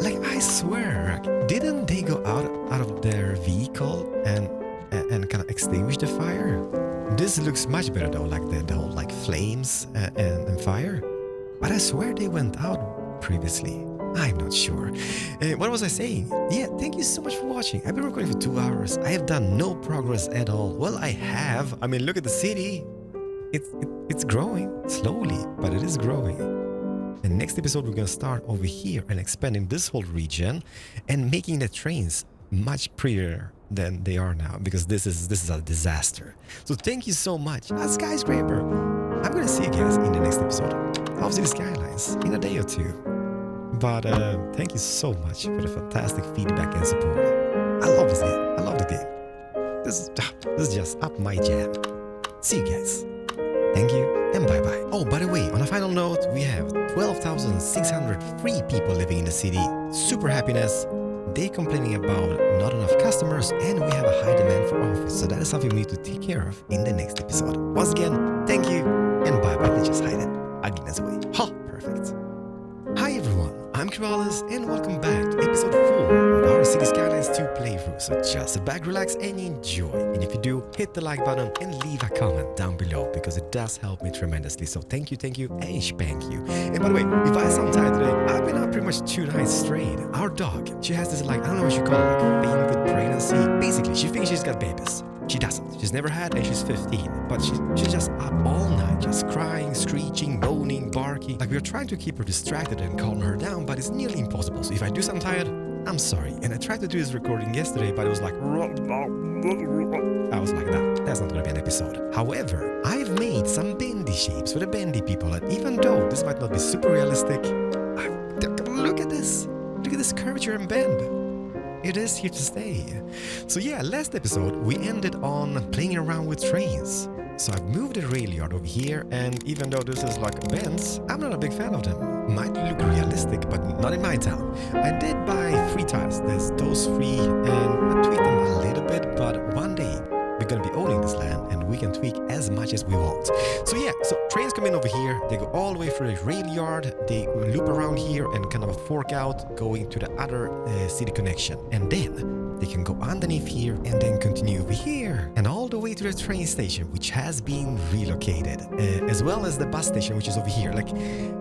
Like, I swear, didn't they go out of their vehicle and kind of extinguish the fire? This looks much better though, like the whole like flames and fire. But I swear they went out previously. I'm not sure. What was I saying? Yeah, thank you so much for watching. I've been recording for 2 hours. I have done no progress at all. Well, I have. I mean, look at the city. It's growing slowly, but it is growing. And next episode, we're gonna start over here and expanding this whole region and making the trains much prettier than they are now, because this is a disaster. So thank you so much. A skyscraper. I'm gonna see you guys in the next episode. Obviously, the Skylines in a day or two. But thank you so much for the fantastic feedback and support. I love this game. I love the game. This is just up my jam. See you guys. Thank you and bye bye. Oh, by the way, on a final note, we have 12,603 people living in the city. Super happiness. They complaining about not enough customers, and we have a high demand for office. So that is something we need to take care of in the next episode. Once again, thank you and bye bye. Let's just hide it. Ugliness away. Ha! Perfect. Hi everyone, I'm Skylines and welcome back to episode 4 of our City Skylines 2 playthrough. So just sit back, relax and enjoy. And if you do, hit the like button and leave a comment down below, because it does help me tremendously. So thank you and spank you. And by the way, if I sound tired today, I've been up pretty much 2 nights straight. Our dog, she has this like, I don't know what you call it, like fainted pregnancy. Basically, she thinks she's got babies. She doesn't. She's never had and she's 15. But she's just up all night, just crying, screeching, moaning, barking. Like, we're trying to keep her distracted and calm her down, but it's nearly impossible. So if I do sound tired, I'm sorry. And I tried to do this recording yesterday, but it was like... I was like, no, that's not gonna be an episode. However, I've made some bendy shapes for the bendy people, and even though this might not be super realistic, look at this. Look at this curvature and bend. It is here to stay. So yeah, last episode we ended on playing around with trains. So I've moved the rail yard over here, and even though this is like bends, I'm not a big fan of them. Might look realistic, but not in my town. I did buy 3 tiles, there's those 3, and I tweaked them a little bit, but one day we're gonna be owning this land and we can tweak as much as we want. So yeah, so trains come in over here, they go all the way through the rail yard, they loop around here and kind of fork out, going to the other city connection. And then they can go underneath here and then continue over here and all the way to the train station, which has been relocated, as well as the bus station, which is over here. Like,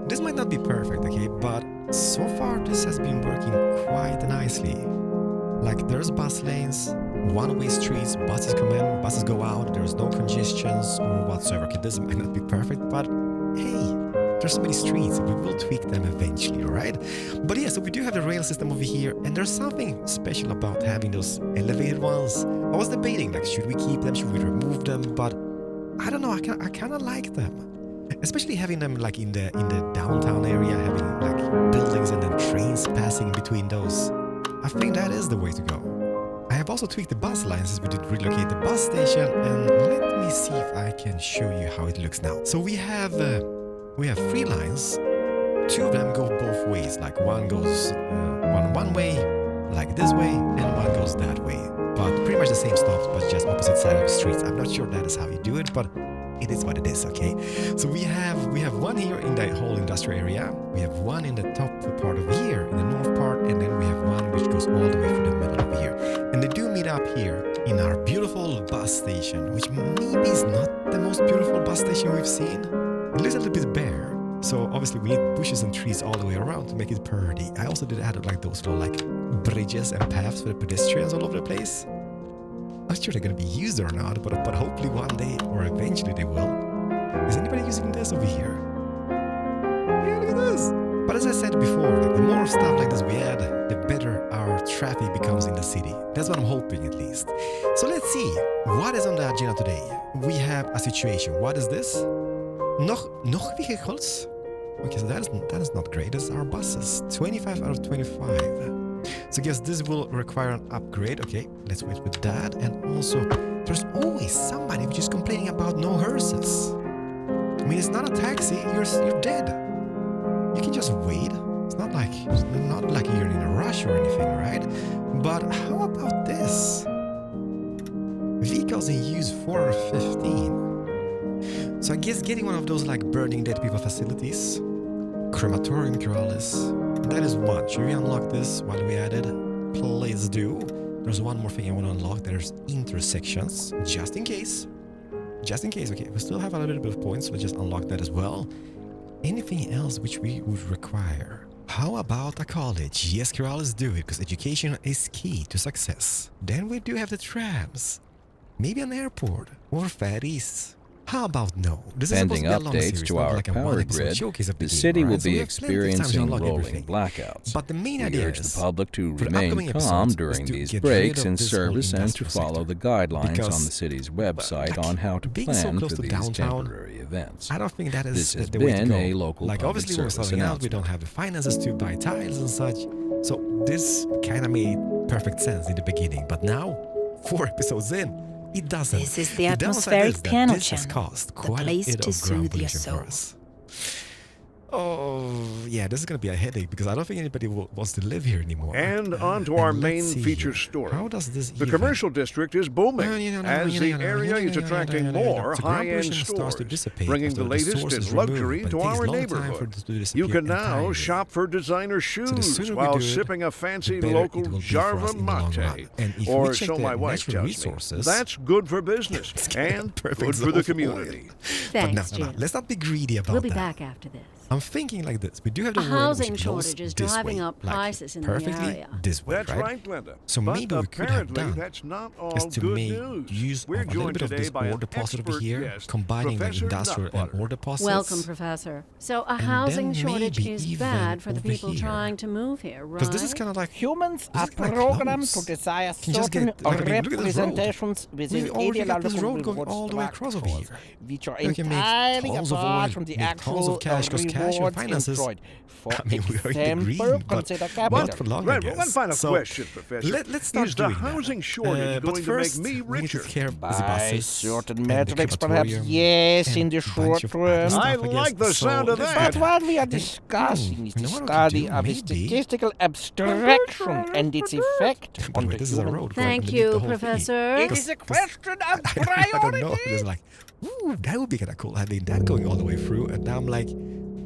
this might not be perfect, okay, but so far this has been working quite nicely. Like, there's bus lanes, one-way streets, buses come in, buses go out, there's no congestions or whatsoever. Okay, this might not be perfect, but hey, there's so many streets, we will tweak them eventually, right? But yeah, so we do have the rail system over here, and there's something special about having those elevated ones. I was debating, like, should we keep them, should we remove them? But I don't know, I kind of like them. Especially having them like in the downtown area, having like buildings and then trains passing between those. I think that is the way to go. I have also tweaked the bus lines as we did relocate the bus station, and let me see if I can show you how it looks now. So we have 3 lines. 2 of them go both ways. Like one goes one way, like this way, and one goes that way. But pretty much the same stops, but just opposite side of the streets. I'm not sure that is how you do it, but it is what it is, okay? So we have one here in the whole industrial area. We have one in the top part over here, in the north part, and then we have one which goes all the way through the middle over here. And they do meet up here in our beautiful bus station, which maybe is not the most beautiful bus station we've seen. It looks a little bit bare. So obviously we need bushes and trees all the way around to make it pretty. I also did add like those little like bridges and paths for the pedestrians all over the place. Not sure they're going to be used or not, but hopefully one day or eventually they will. Is anybody using this over here? Yeah, look at this. But as I said before, like, the more stuff like this we add, the better our traffic becomes in the city. That's what I'm hoping, at least. So let's see. What is on the agenda today? We have a situation. What is this? Nog vehicles? Okay, so that is not great. That's our buses. 25 out of 25. So I guess this will require an upgrade. Okay, let's wait with that. And also, there's always somebody which is complaining about no hearses. I mean, it's not a taxi. You're dead. You can just wait. It's not like you're in a rush or anything, right? But how about this? Vehicles in use 4 or 15. So I guess getting one of those like burning dead people facilities. Crematorium Corrales. That is one. Should we unlock this while we at it? Please do. There's one more thing I want to unlock. There's intersections. Just in case. Just in case. Okay, we still have a little bit of points, so let's just unlock that as well. Anything else which we would require? How about a college? Yes, Corrales, do it, because education is key to success. Then we do have the trams. Maybe an airport or ferries. How about no? This Pending updates to our power grid, the city will be experiencing rolling blackouts. But the main We idea urge is the public to remain calm during these breaks in service and to follow the guidelines on the city's website on how to plan for these temporary events. I don't think that is This has the way to been go. a local like public obviously we're service starting out, we don't have the finances to buy tiles and such. So this kind of made perfect sense in the beginning. But now, 4 episodes in, it doesn't. This is the atmospheric piano channel, the place to soothe your soul. Oh, yeah, this is going to be a headache because I don't think anybody wants to live here anymore. And on to our main feature story. How does this The commercial district is booming as the area is attracting more high-end stores, bringing the latest in luxury to our neighborhood. You can now shop for designer shoes while sipping a fancy local Jarva mate. Or so my wife tells me. That's good for business and good for the community. Thanks, Jim. Let's not be greedy about that. We'll be back after this. I'm thinking like this. We do have the housing shortage is driving up prices in the area. This way, That's right, Glenda. So but maybe we could have done that's not all is to good make news. use We're of a little joined bit of today this by ore an deposit over expert here, guest, combining like Professor industrial and Nutbutter. ore deposits. Welcome, Professor. So a And housing then shortage maybe is even bad for the over people here. trying to move here, right? Because this is kind of like Humans This are is like programmed close. to desire Can just certain get- like, I mean, look at this road. representations within We already got this road going reward all the way across over structures, here. which are We can make entirely tons of apart oil, from the make tons actual of cash, 'cause cash and rewards finances- enjoyed. For I mean, we are in the example, green, but consider not capital. for long, I Right, guess. one final So, question, Professor. Let's start Is the doing that. housing shortage But going first, to make me we need to richer? take care of the By buses certain and the metrics, perhaps, crematorium yes, in and the a bunch short of term. other stuff, I guess. like the sound of let's that. But what we are discussing is you the know what we study can do? of a Maybe. statistical abstractment and its effect By on the way, the this is a human road going Thank underneath the you, whole thing. Professor. It is a question of I don't know. priority. It's like, ooh, that would be kind of cool having that going all the way through. And now I'm like,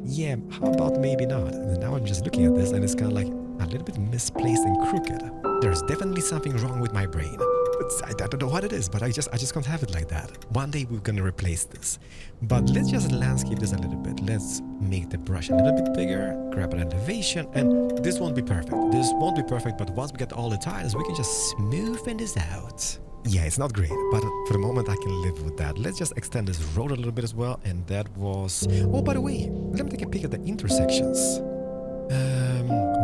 yeah, how about maybe not? And now I'm just looking at this and it's kind of like a little bit misplaced and crooked. There's definitely something wrong with my brain. I don't know what it is, but I just can't have it like that. One day we're gonna replace this. But let's just landscape this a little bit. Let's make the brush a little bit bigger, grab an elevation, and this won't be perfect. This won't be perfect, but once we get all the tiles, we can just smoothen this out. Yeah, it's not great, but for the moment I can live with that. Let's just extend this road a little bit as well, and that was... Oh, by the way, let me take a peek at the intersections.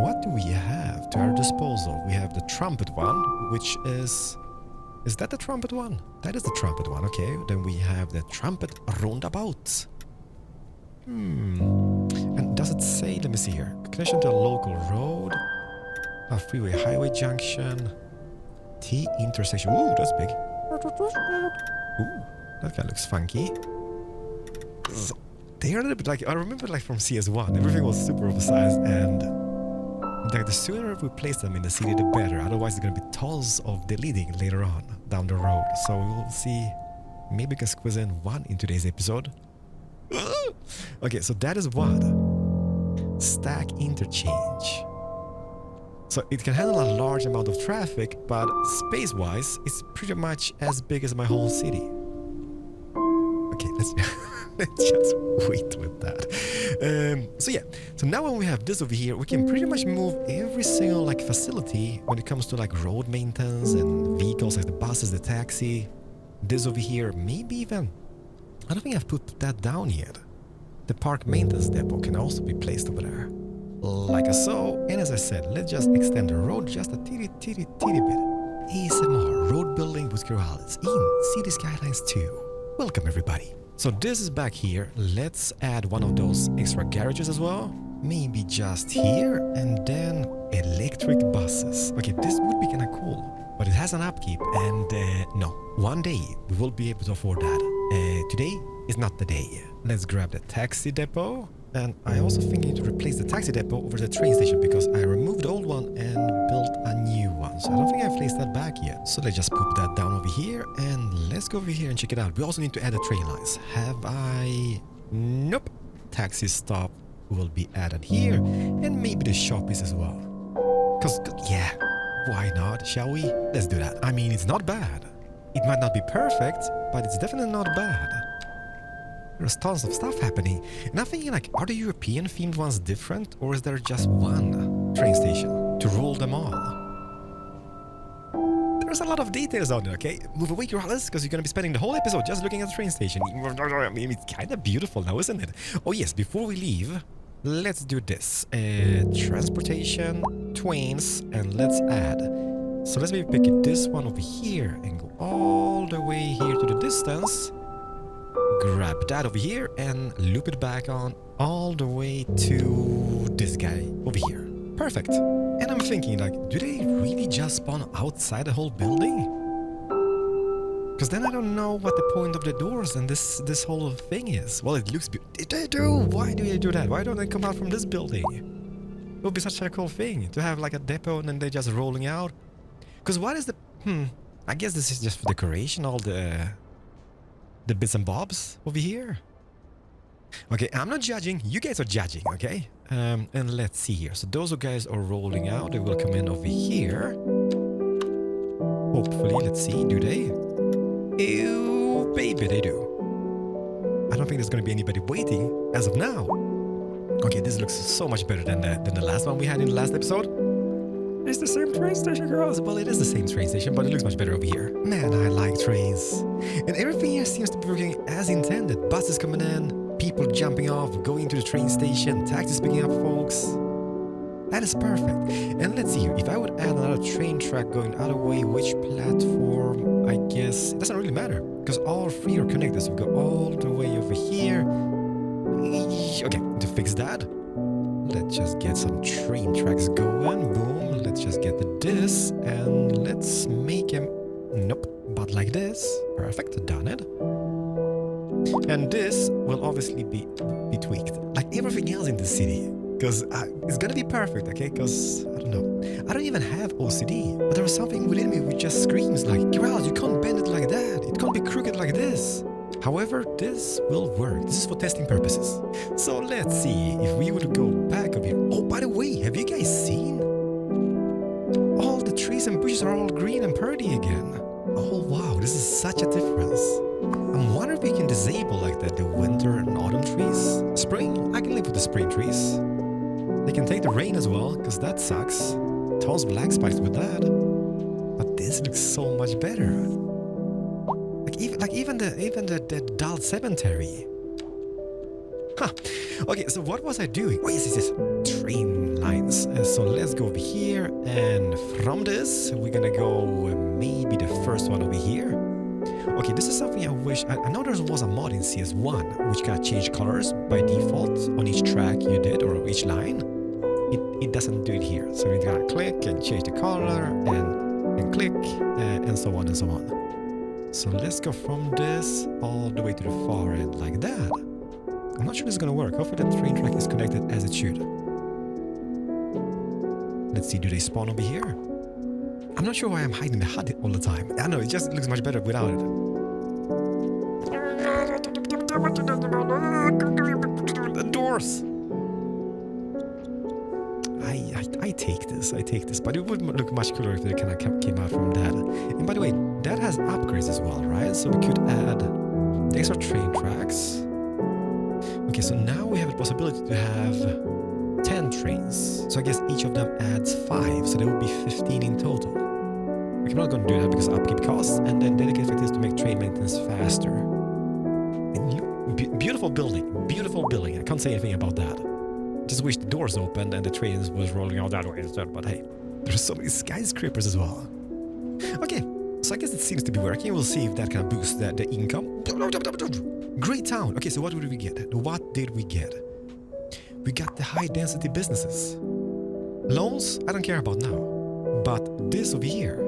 What do we have to our disposal? We have the trumpet one, which is... Is that the trumpet one? That is the trumpet one, okay. Then we have the trumpet roundabout. And does it say, let me see here, connection to a local road, a freeway highway junction, T intersection. Ooh, that's big. Ooh, that guy looks funky. They are a little bit like, I remember like from CS1, everything was super oversized, and like the sooner we place them in the city, the better. Otherwise, there's going to be tons of deleting later on down the road. So we'll see. Maybe we can squeeze in one in today's episode. Okay, so that is what? Stack interchange. So it can handle a large amount of traffic, but space-wise, it's pretty much as big as my whole city. Okay, let's just wait with that. So yeah, so now when we have this over here, we can pretty much move every single like facility when it comes to like road maintenance and vehicles like the buses, the taxi. This over here, maybe even, I don't think I've put that down yet. The park maintenance depot can also be placed over there. Like so, and as I said, let's just extend the road just a teeny bit. ASMR, road building with Skylines in City Skylines 2. Welcome everybody. So this is back here. Let's add one of those extra garages as well. Maybe just here, and then electric buses. Okay, this would be kind of cool, but it has an upkeep, and no. One day we will be able to afford that. Today is not the day. Let's grab the taxi depot. And I also thinking to replace the taxi depot over the train station because I removed the old one and built a new one. So I don't think I've placed that back yet. So let's just put that down over here and let's go over here and check it out. We also need to add the train lines. Have I? Nope. Taxi stop will be added here and maybe the shop is as well. Because, yeah, why not? Shall we? Let's do that. I mean, it's not bad. It might not be perfect, but it's definitely not bad. There's tons of stuff happening. And I'm thinking like, are the European themed ones different or is there just one train station to rule them all? There's a lot of details on it, okay? Move away your eyes because you're going to be spending the whole episode just looking at the train station. I mean, it's kind of beautiful now, isn't it? Oh yes, before we leave, let's do this. Transportation, trains, and let's add. So let's maybe pick this one over here and go all the way here to the distance. Grab that over here and loop it back on all the way to this guy over here. Perfect. And I'm thinking like, do they really just spawn outside the whole building? Because then I don't know what the point of the doors and this whole thing is. Well, it looks they do. Why do they do that? Why don't they come out from this building? It would be such a cool thing to have like a depot and then they're just rolling out. Because what is the... I guess this is just for decoration, all the bits and bobs over here. Okay, I'm not judging. You guys are judging, okay? And let's see here. So those guys are rolling out. They will come in over here. Hopefully, let's see. Do they? Ew, baby, they do. I don't think there's going to be anybody waiting as of now. Okay, this looks so much better than the last one we had in the last episode. It's the same train station, girls. Well, it is the same train station, but it looks much better over here. Man, I like trains. And everything here seems to be working as intended. Buses coming in, people jumping off, going to the train station, taxis picking up folks. That is perfect. And let's see here. If I would add another train track going the other way, which platform? I guess it doesn't really matter because all three are connected. So we go all the way over here. Okay, to fix that, let's just get some train tracks going. Boom. Let's just get this and let's make him... Nope. But like this. Perfect. Done it. And this will obviously be tweaked. Like everything else in the city. Because it's gonna be perfect, okay? Because, I don't know. I don't even have OCD. But there is something within me which just screams like, Geralt, you can't bend it like that. It can't be crooked like this. However, this will work. This is for testing purposes. So let's see if we would go back over here. Oh, by the way, have you guys seen? All the trees and bushes are all green and pretty again. Oh wow, this is such a difference. I'm wondering if we can disable like that the winter and autumn trees. Spring, I can live with the spring trees. They can take the rain as well, because that sucks. Tons of black spikes with that. But this looks so much better. Like even the dull cemetery. Huh. Okay, so what was I doing? Oh, yes. Train lines. So let's go over here, and from this, we're gonna go maybe the first one over here. Okay, this is something I wish... I know there was a mod in CS1, which can change colors by default on each track you did, or each line. It doesn't do it here. So you gotta click and change the color, and click, and so on and so on. So let's go from this all the way to the far end like that. I'm not sure this is gonna work. Hopefully the train track is connected as it should. Let's see, do they spawn over here? I'm not sure why I'm hiding the HUD all the time. I know, it just looks much better without it. The doors! I take this, but it would look much cooler if they kind of came out from that. And by the way, that has upgrades as well, right? So we could add the extra train tracks. Okay, so now we have the possibility to have 10 trains. So I guess each of them adds 5, so there will be 15 in total. Okay, I'm not going to do that because of upkeep costs, and then dedicated facilities to make train maintenance faster. Beautiful building. I can't say anything about that. Just wish the doors opened and the trains was rolling out that way instead, but hey, there's so many skyscrapers as well. Okay, so I guess it seems to be working. We'll see if that can boost the income. Great town. Okay, so what did we get? What did we get? We got the high density businesses. Loans, I don't care about now. But this over here.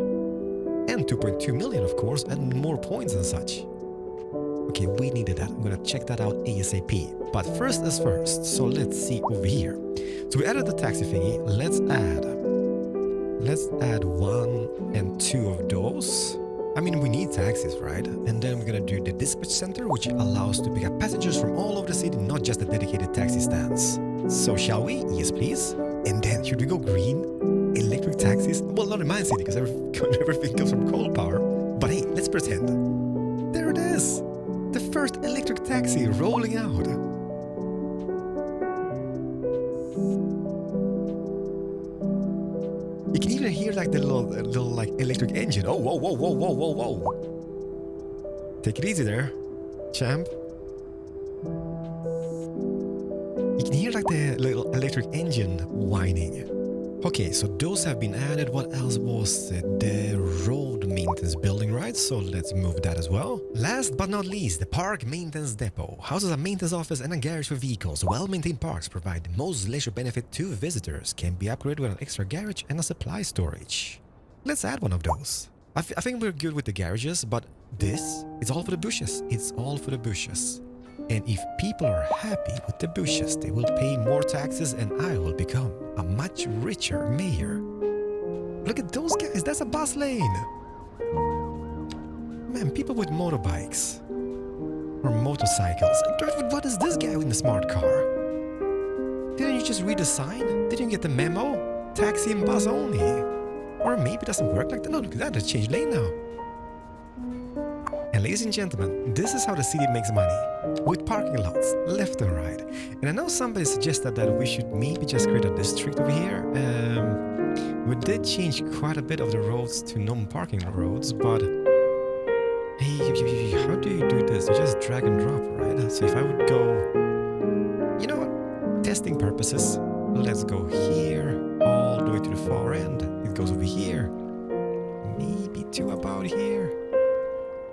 And 2.2 million, of course, and more points and such. Okay, we needed that. I'm gonna check that out ASAP. But first as first, so let's see over here. So we added the taxi thingy. Let's add 1 and 2 of those. I mean, we need taxis, right? And then we're gonna do the dispatch center, which allows to pick up passengers from all over the city, not just the dedicated taxi stands. So shall we? Yes, please. And then should we go green? Electric taxis? Well, not in my city, because everything comes from coal power. But hey, let's pretend. There it is! The first electric taxi rolling out. You can even hear like the little like electric engine. Oh, whoa. Take it easy there, champ. You can hear like the little electric engine whining. Okay, so those have been added. What else was it? The road maintenance building, right? So let's move that as well. Last but not least, the park maintenance depot. Houses a maintenance office and a garage for vehicles. Well-maintained parks provide the most leisure benefit to visitors. Can be upgraded with an extra garage and a supply storage. Let's add one of those. I think we're good with the garages, but this, it's all for the bushes. It's all for the bushes. And if people are happy with the bushes, they will pay more taxes and I will become a much richer mayor. Look at those guys, that's a bus lane. Man, people with motorbikes or motorcycles. What is this guy in the smart car? Didn't you just read the sign? Didn't you get the memo? Taxi and bus only. Or maybe it doesn't work like that. No, look at that, they changed lane now. And ladies and gentlemen, this is how the city makes money. With parking lots, left and right. And I know somebody suggested that we should maybe just create a district over here. We did change quite a bit of the roads to non-parking roads, but... Hey, how do you do this? You just drag and drop, right? So if I would go... You know what? Testing purposes. Let's go here, all the way to the far end. It goes over here. Maybe to about here.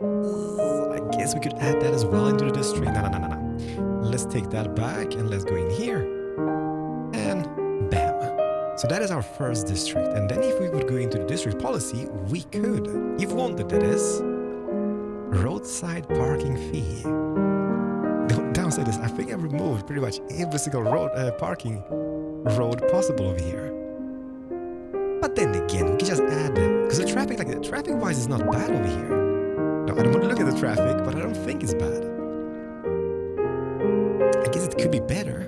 I guess we could add that as well into the district. No. Let's take that back and let's go in here. And bam. So that is our first district. And then if we would go into the district policy, we could, if wanted, that is, roadside parking fee. The downside is I think I've removed pretty much every single parking road possible over here. But then again, we can just add them. Because the traffic-wise is not bad over here. No, I don't want to look at the traffic, but I don't think it's bad. I guess it could be better.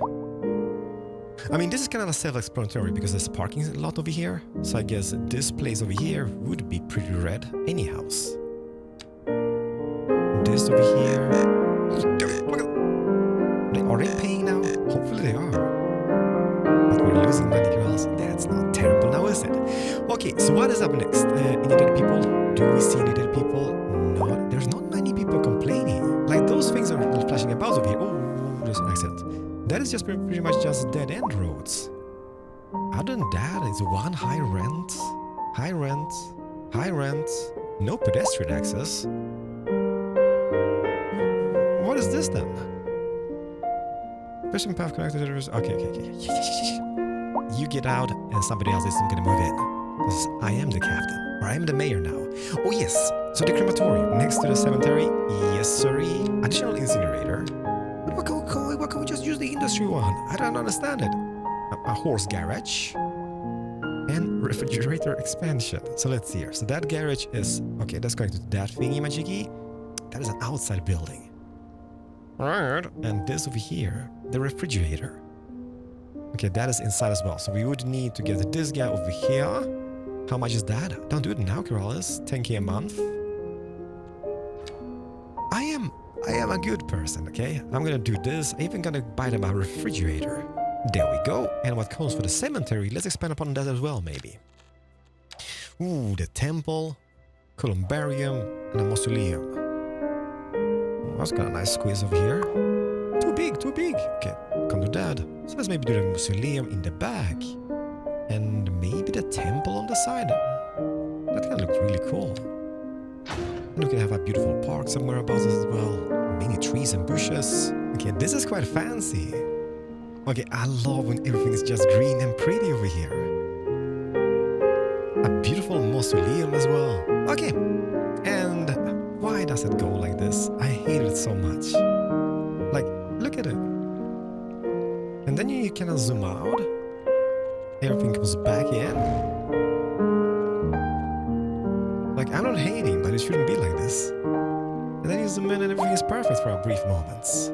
I mean, this is kind of self-explanatory because there's parking a lot over here. So I guess this place over here would be pretty red anyhow. This over here. Are they paying now? Hopefully they are. But we're losing money, girls. That's not terrible now, is it? Okay, so what is up next? Any dead people? Do we see any dead people? No, there's not many people that is just pretty much just dead-end roads. Other than that, it's one high rent, high rent, high rent, no pedestrian access. What is this then? Pedestrian path connected to the... Okay. You get out and somebody else isn't gonna move in. Because I am the captain. Or I am the mayor now. Oh yes, so the crematorium next to the cemetery. Yes, sirree. Additional incinerator. But why can't we just use the industry one? I don't understand it. A horse garage. And refrigerator expansion. So let's see here. So that garage is... Okay, that's going to that thingy-majiggy. That is an outside building. Right. And this over here, the refrigerator. Okay, that is inside as well. So we would need to get this guy over here. How much is that? Don't do it now, Corrales. 10k a month. I am a good person, okay? I'm gonna do this. I'm even gonna buy them a refrigerator. There we go. And what comes for the cemetery, let's expand upon that as well, maybe. Ooh, the temple, columbarium, and a mausoleum. That's got a nice squeeze over here. Too big. Okay, can't do that. So let's maybe do the mausoleum in the back. And maybe the temple on the side. That kind of looks really cool. And we can have a beautiful park somewhere about this as well. Many trees and bushes. Okay, this is quite fancy. Okay, I love when everything is just green and pretty over here. A beautiful mausoleum as well. Okay, and why does it go like this? I hate it so much. Like, look at it. And then you kind of zoom out. Everything comes back in. Like, I'm not hating, but it shouldn't be like this. And then you zoom in and everything is perfect for a brief moments.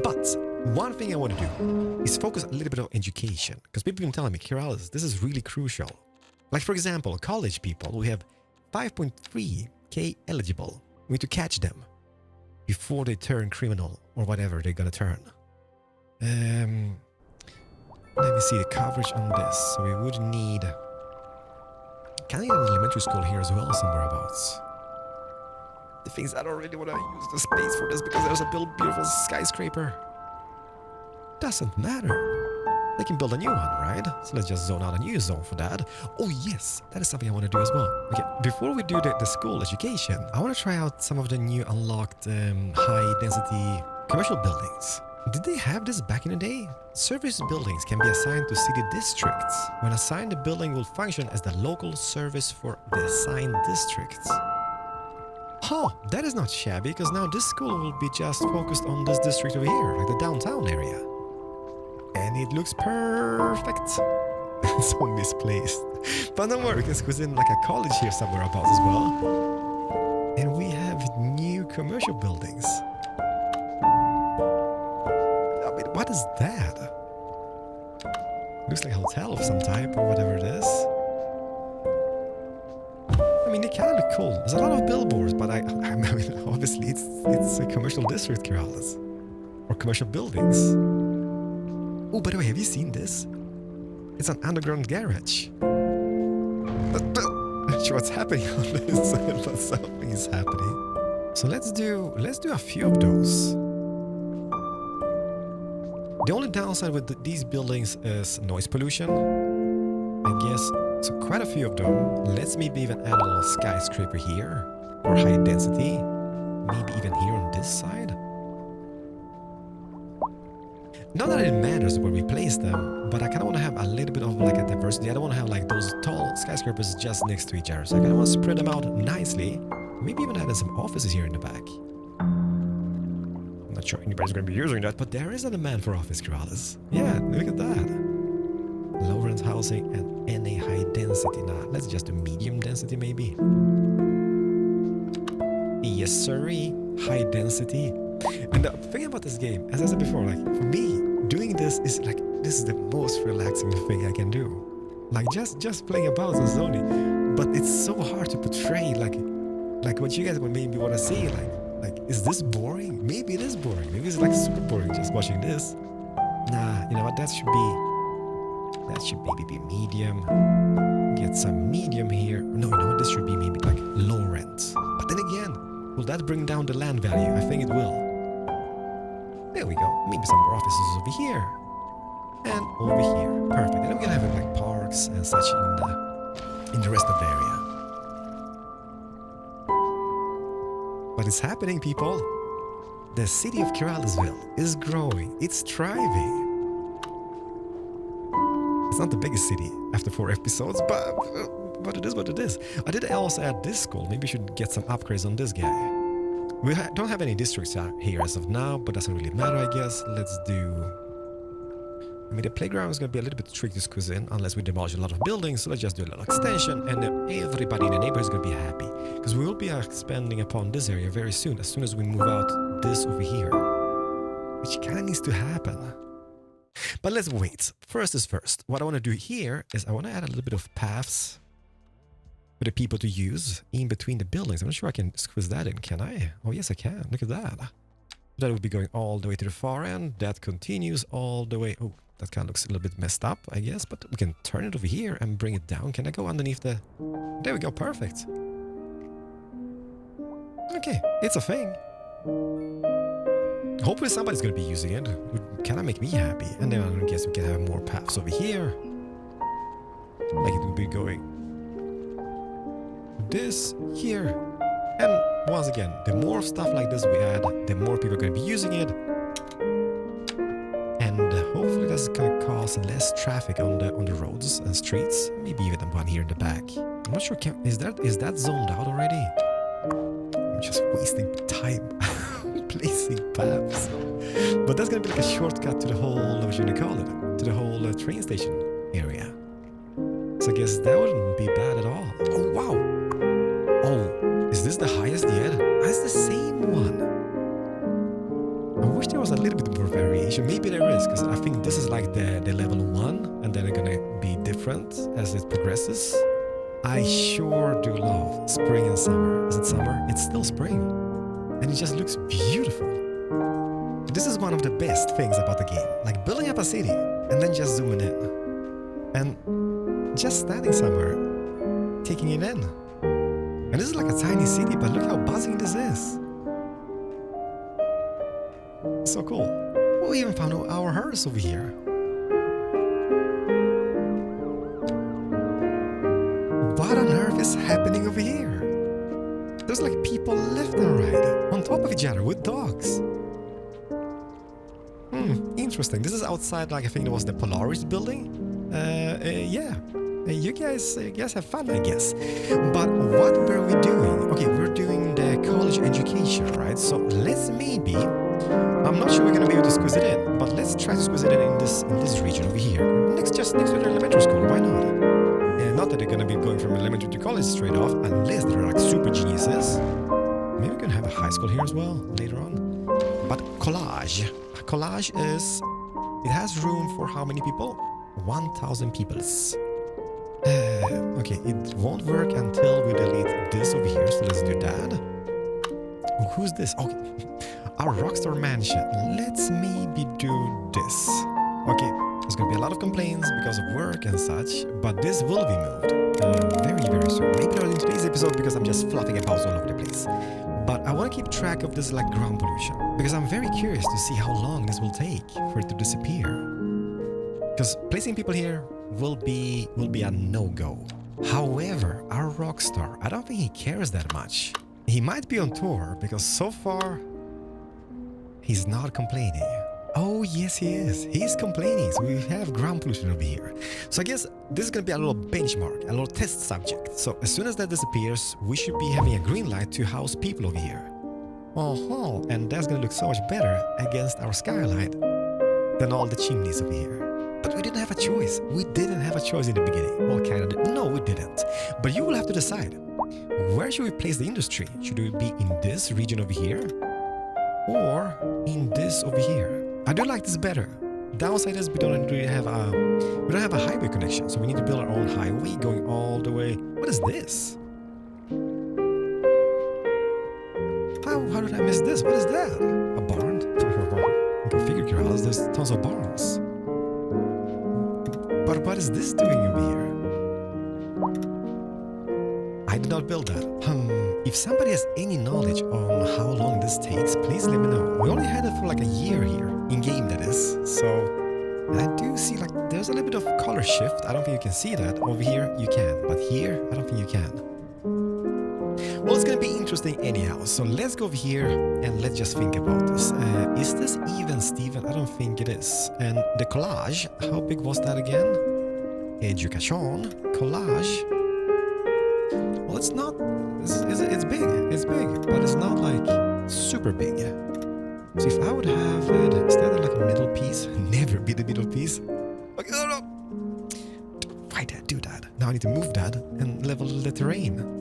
But one thing I want to do is focus a little bit on education. Because people have been telling me, Corrales, this is really crucial. Like, for example, college people, we have 5.3k eligible. We need to catch them before they turn criminal or whatever they're gonna turn. Let me see the coverage on this. So we would need kind of an elementary school here as well, somewhere abouts. The things I don't really want to use the space for this because there's a beautiful skyscraper. Doesn't matter. They can build a new one, right? So let's just zone out a new zone for that. Oh yes, that is something I want to do as well. Okay, before we do the school education, I want to try out some of the new unlocked high-density commercial buildings. Did they have this back in the day? Service buildings can be assigned to city districts. When assigned, the building will function as the local service for the assigned districts. Huh, that is not shabby, because now this school will be just focused on this district over here, like the downtown area. And it looks perfect. So misplaced. But don't worry, we can squeeze in like a college here somewhere about as well. And we have new commercial buildings. I mean, what is that? Looks like a hotel of some type or whatever it is. I mean, they kind of look cool. There's a lot of billboards, but I mean, obviously it's a commercial district, Corrales. Or commercial buildings. Oh, by the way, have you seen this? It's an underground garage. Not sure what's happening on this, but something is happening. So let's do a few of those. The only downside with these buildings is noise pollution, I guess. So quite a few of them. Let's maybe even add a little skyscraper here, or high density. Maybe even here on this side. Not that it matters where we place them, but I kind of want to have a little bit of like a diversity. I don't want to have like those tall skyscrapers just next to each other. So I kind of want to spread them out nicely. Maybe even add some offices here in the back. I'm not sure anybody's going to be using that, but there is a demand for office, Corrales. Yeah, look at that. Low rent housing and any high density. Nah, let's just do medium density maybe. Yes, sirree. High density. And the thing about this game, as I said before, like for me, doing this is like, this is the most relaxing thing I can do. Like just playing about the zoning. But it's so hard to portray like what you guys would maybe want to see. Like, is this boring? Maybe it is boring. Maybe it's like super boring just watching this. Nah, you know what? That should maybe be medium. Get some medium here. No, you know what? This should be maybe like low rent. But then again, will that bring down the land value? I think it will. There we go. Maybe some more offices over here. And over here. Perfect. And we're gonna have like parks and such in the rest of the area. But it's happening, people. The city of Kyrallesville is growing. It's thriving. It's not the biggest city after 4 episodes, but it is what it is. I did also add this school. Maybe we should get some upgrades on this guy. We don't have any districts here as of now, but doesn't really matter, I guess. Let's do... I mean, the playground is going to be a little bit tricky to squeeze in unless we demolish a lot of buildings, so let's just do a little extension, and everybody in the neighborhood is going to be happy. Because we will be expanding upon this area very soon as we move out this over here. Which kind of needs to happen. But let's wait. First is first. What I want to do here is I want to add a little bit of paths for the people to use in between the buildings. I'm not sure I can squeeze that in, can I? Oh, yes, I can. Look at that. That would be going all the way to the far end. That continues all the way. Oh, that kind of looks a little bit messed up, I guess. But we can turn it over here and bring it down. Can I go underneath the... There we go. Perfect. Okay, it's a thing. Hopefully somebody's going to be using it. It kind of make me happy. And then I guess we can have more paths over here. Like it would be going... this here, and once again, the more stuff like this we add, the more people are going to be using it, and hopefully that's going to cause less traffic on the roads and streets. Maybe even one here in the back. I'm not sure. Is that zoned out already? I'm just wasting time placing paths. But that's going to be like a shortcut to the whole, what should you call it? To the whole train station area. So I guess that wouldn't be bad at all. Oh wow! Oh, is this the highest yet? It's the same one. I wish there was a little bit more variation. Maybe there is, because I think this is like the level 1, and then it's gonna be different as it progresses. I sure do love spring and summer. Is it summer? It's still spring. And it just looks beautiful. This is one of the best things about the game. Like building up a city, and then just zooming in. And just standing somewhere, taking it in. And this is like a tiny city, but look how buzzing this is. So cool. We even found our hearse over here. What on earth is happening over here? There's like people left and right, on top of each other with dogs. Interesting. This is outside, like I think it was the Polaris building. Yeah. You guys have fun, I guess. But what were we doing? Okay, we're doing the college education, right? So let's maybe... I'm not sure we're going to be able to squeeze it in, but let's try to squeeze it in this region over here. Just next to the elementary school, why not? Not that they're going to be going from elementary to college straight off, unless they're like super geniuses. Maybe we're going to have a high school here as well, later on. But collage. Collage is... It has room for how many people? 1,000 peoples. Okay, it won't work until we delete this over here, so let's do that. Who's this? Okay, our Rockstar Mansion. Let's maybe do this. Okay, there's gonna be a lot of complaints because of work and such, but this will be moved very, very soon. Maybe not in today's episode because I'm just fluffing about all over the place. But I want to keep track of this like ground pollution because I'm very curious to see how long this will take for it to disappear. Because placing people here will be a no-go. However, our Rockstar, I don't think he cares that much. He might be on tour because so far he's not complaining. Oh yes he is. He's complaining. So we have ground pollution over here. So I guess this is going to be a little benchmark, a little test subject. So as soon as that disappears, we should be having a green light to house people over here. And that's going to look so much better against our skyline than all the chimneys over here. But we didn't have a choice. We didn't have a choice in the beginning. Well, kind of did. No, we didn't. But you will have to decide. Where should we place the industry? Should we be in this region over here? Or in this over here? I do like this better. Downside is we don't really have a highway connection, so we need to build our own highway going all the way. What is this? How did I miss this? What is that? A barn? Go figure, Kyrallesville. There's tons of barns. But what is this doing over here? I did not build that. If somebody has any knowledge on how long this takes, please let me know. We only had it for like a year here, in-game that is. So, and I do see like there's a little bit of color shift. I don't think you can see that. Over here, you can. But here, I don't think you can. Well, it's going to be interesting anyhow. So let's go over here and let's just think about this. Is this even, Steven? I don't think it is. And the collage, how big was that again? Education, collage. Well, it's not, it's big, but it's not like super big. So if I would have it instead of like a middle piece, never be the middle piece. Okay, no. Why did I do that? Now I need to move that and level the terrain.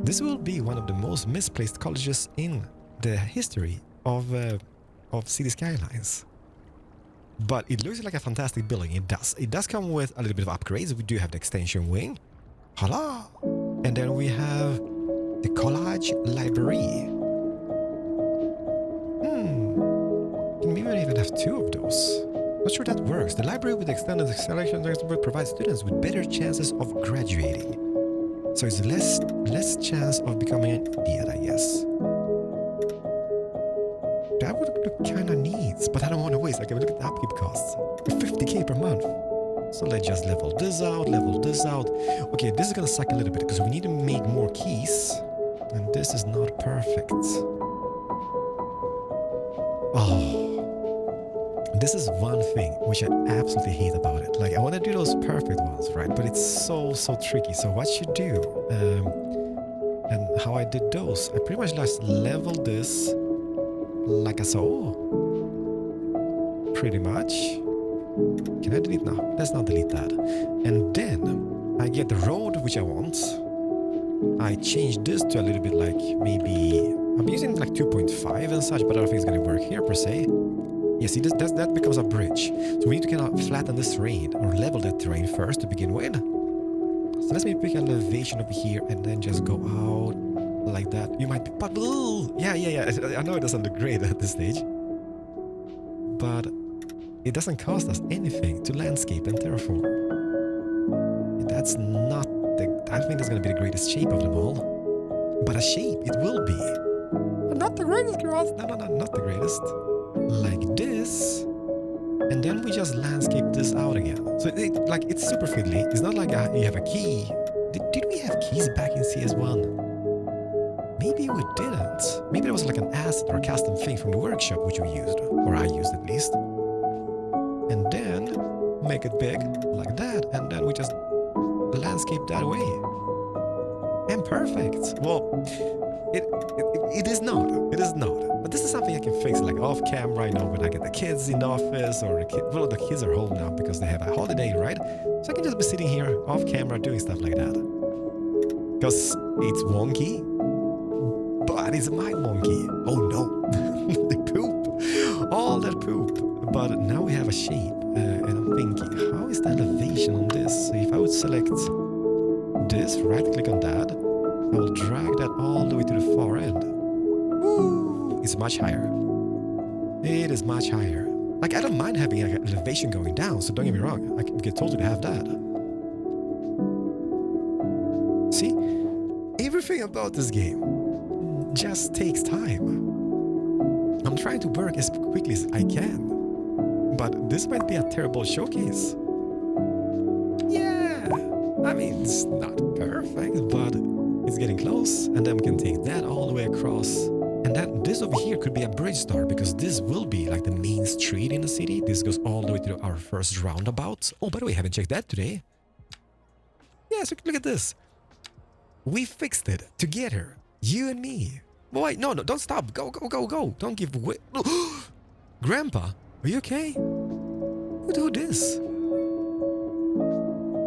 This will be one of the most misplaced colleges in the history of City Skylines. But it looks like a fantastic building. It does. It does come with a little bit of upgrades. We do have the extension wing. Hello. And then we have the college library. We might even have two of those. Not sure that works. The library with extended selection provides students with better chances of graduating. So it's less chance of becoming an idiot, I guess. That would look kind of neat, but I don't want to waste. Like, look at the upkeep costs. 50k per month. So let's just level this out. Okay, this is gonna suck a little bit because we need to make more keys. And this is not perfect. Oh. This is one thing which I absolutely hate about it. Like, I want to do those perfect ones, right? But it's so tricky. So what you do, and how I did those, I pretty much just leveled this like so. Pretty much. Can I delete? No, let's not delete that. And then I get the road which I want. I change this to a little bit like maybe, I'm using like 2.5 and such, but I don't think it's going to work here per se. Yeah, see, that becomes a bridge. So we need to kind of flatten this terrain or level that terrain first to begin with. So let's maybe pick an elevation over here and then just go out like that. You might be, but yeah. I know it doesn't look great at this stage, but it doesn't cost us anything to landscape and terraform. That's not the, I think that's going to be the greatest shape of them all. But a shape, it will be. But not the greatest, girls. No, not the greatest. Like this, and then we just landscape this out again. So it's super fiddly. It's not like you have a key. Did we have keys back in CS1? Maybe we didn't. Maybe it was like an asset or a custom thing from the workshop which we used, or I used at least. And then make it big like that, and then we just landscape that way. And perfect. Well, it is not. It is not. But this is something I can fix like off cam right now when I get the kids in the office, or the kids are home now because they have a holiday, right? So I can just be sitting here off camera doing stuff like that. Because it's wonky, but it's my monkey. Oh no, the poop, all that poop. But now we have a shape, and I'm thinking, how is the elevation on this? So if I would select this, right click on that, I will drag that all the way to the far end. Woo! It's much higher. It is much higher. Like, I don't mind having an elevation going down, so don't get me wrong. I can get totally have that. See? Everything about this game just takes time. I'm trying to work as quickly as I can. But this might be a terrible showcase. Yeah! I mean, it's not perfect, but it's getting close, and then we can take that all the way across. And then this over here could be a bridge star, because this will be like the main street in the city. This goes all the way to our first roundabout. Oh, by the way, I haven't checked that today. Yeah, so look at this. We fixed it together, you and me. Oh, wait, no, don't stop. Go. Don't give way. Grandpa, are you okay? Who this?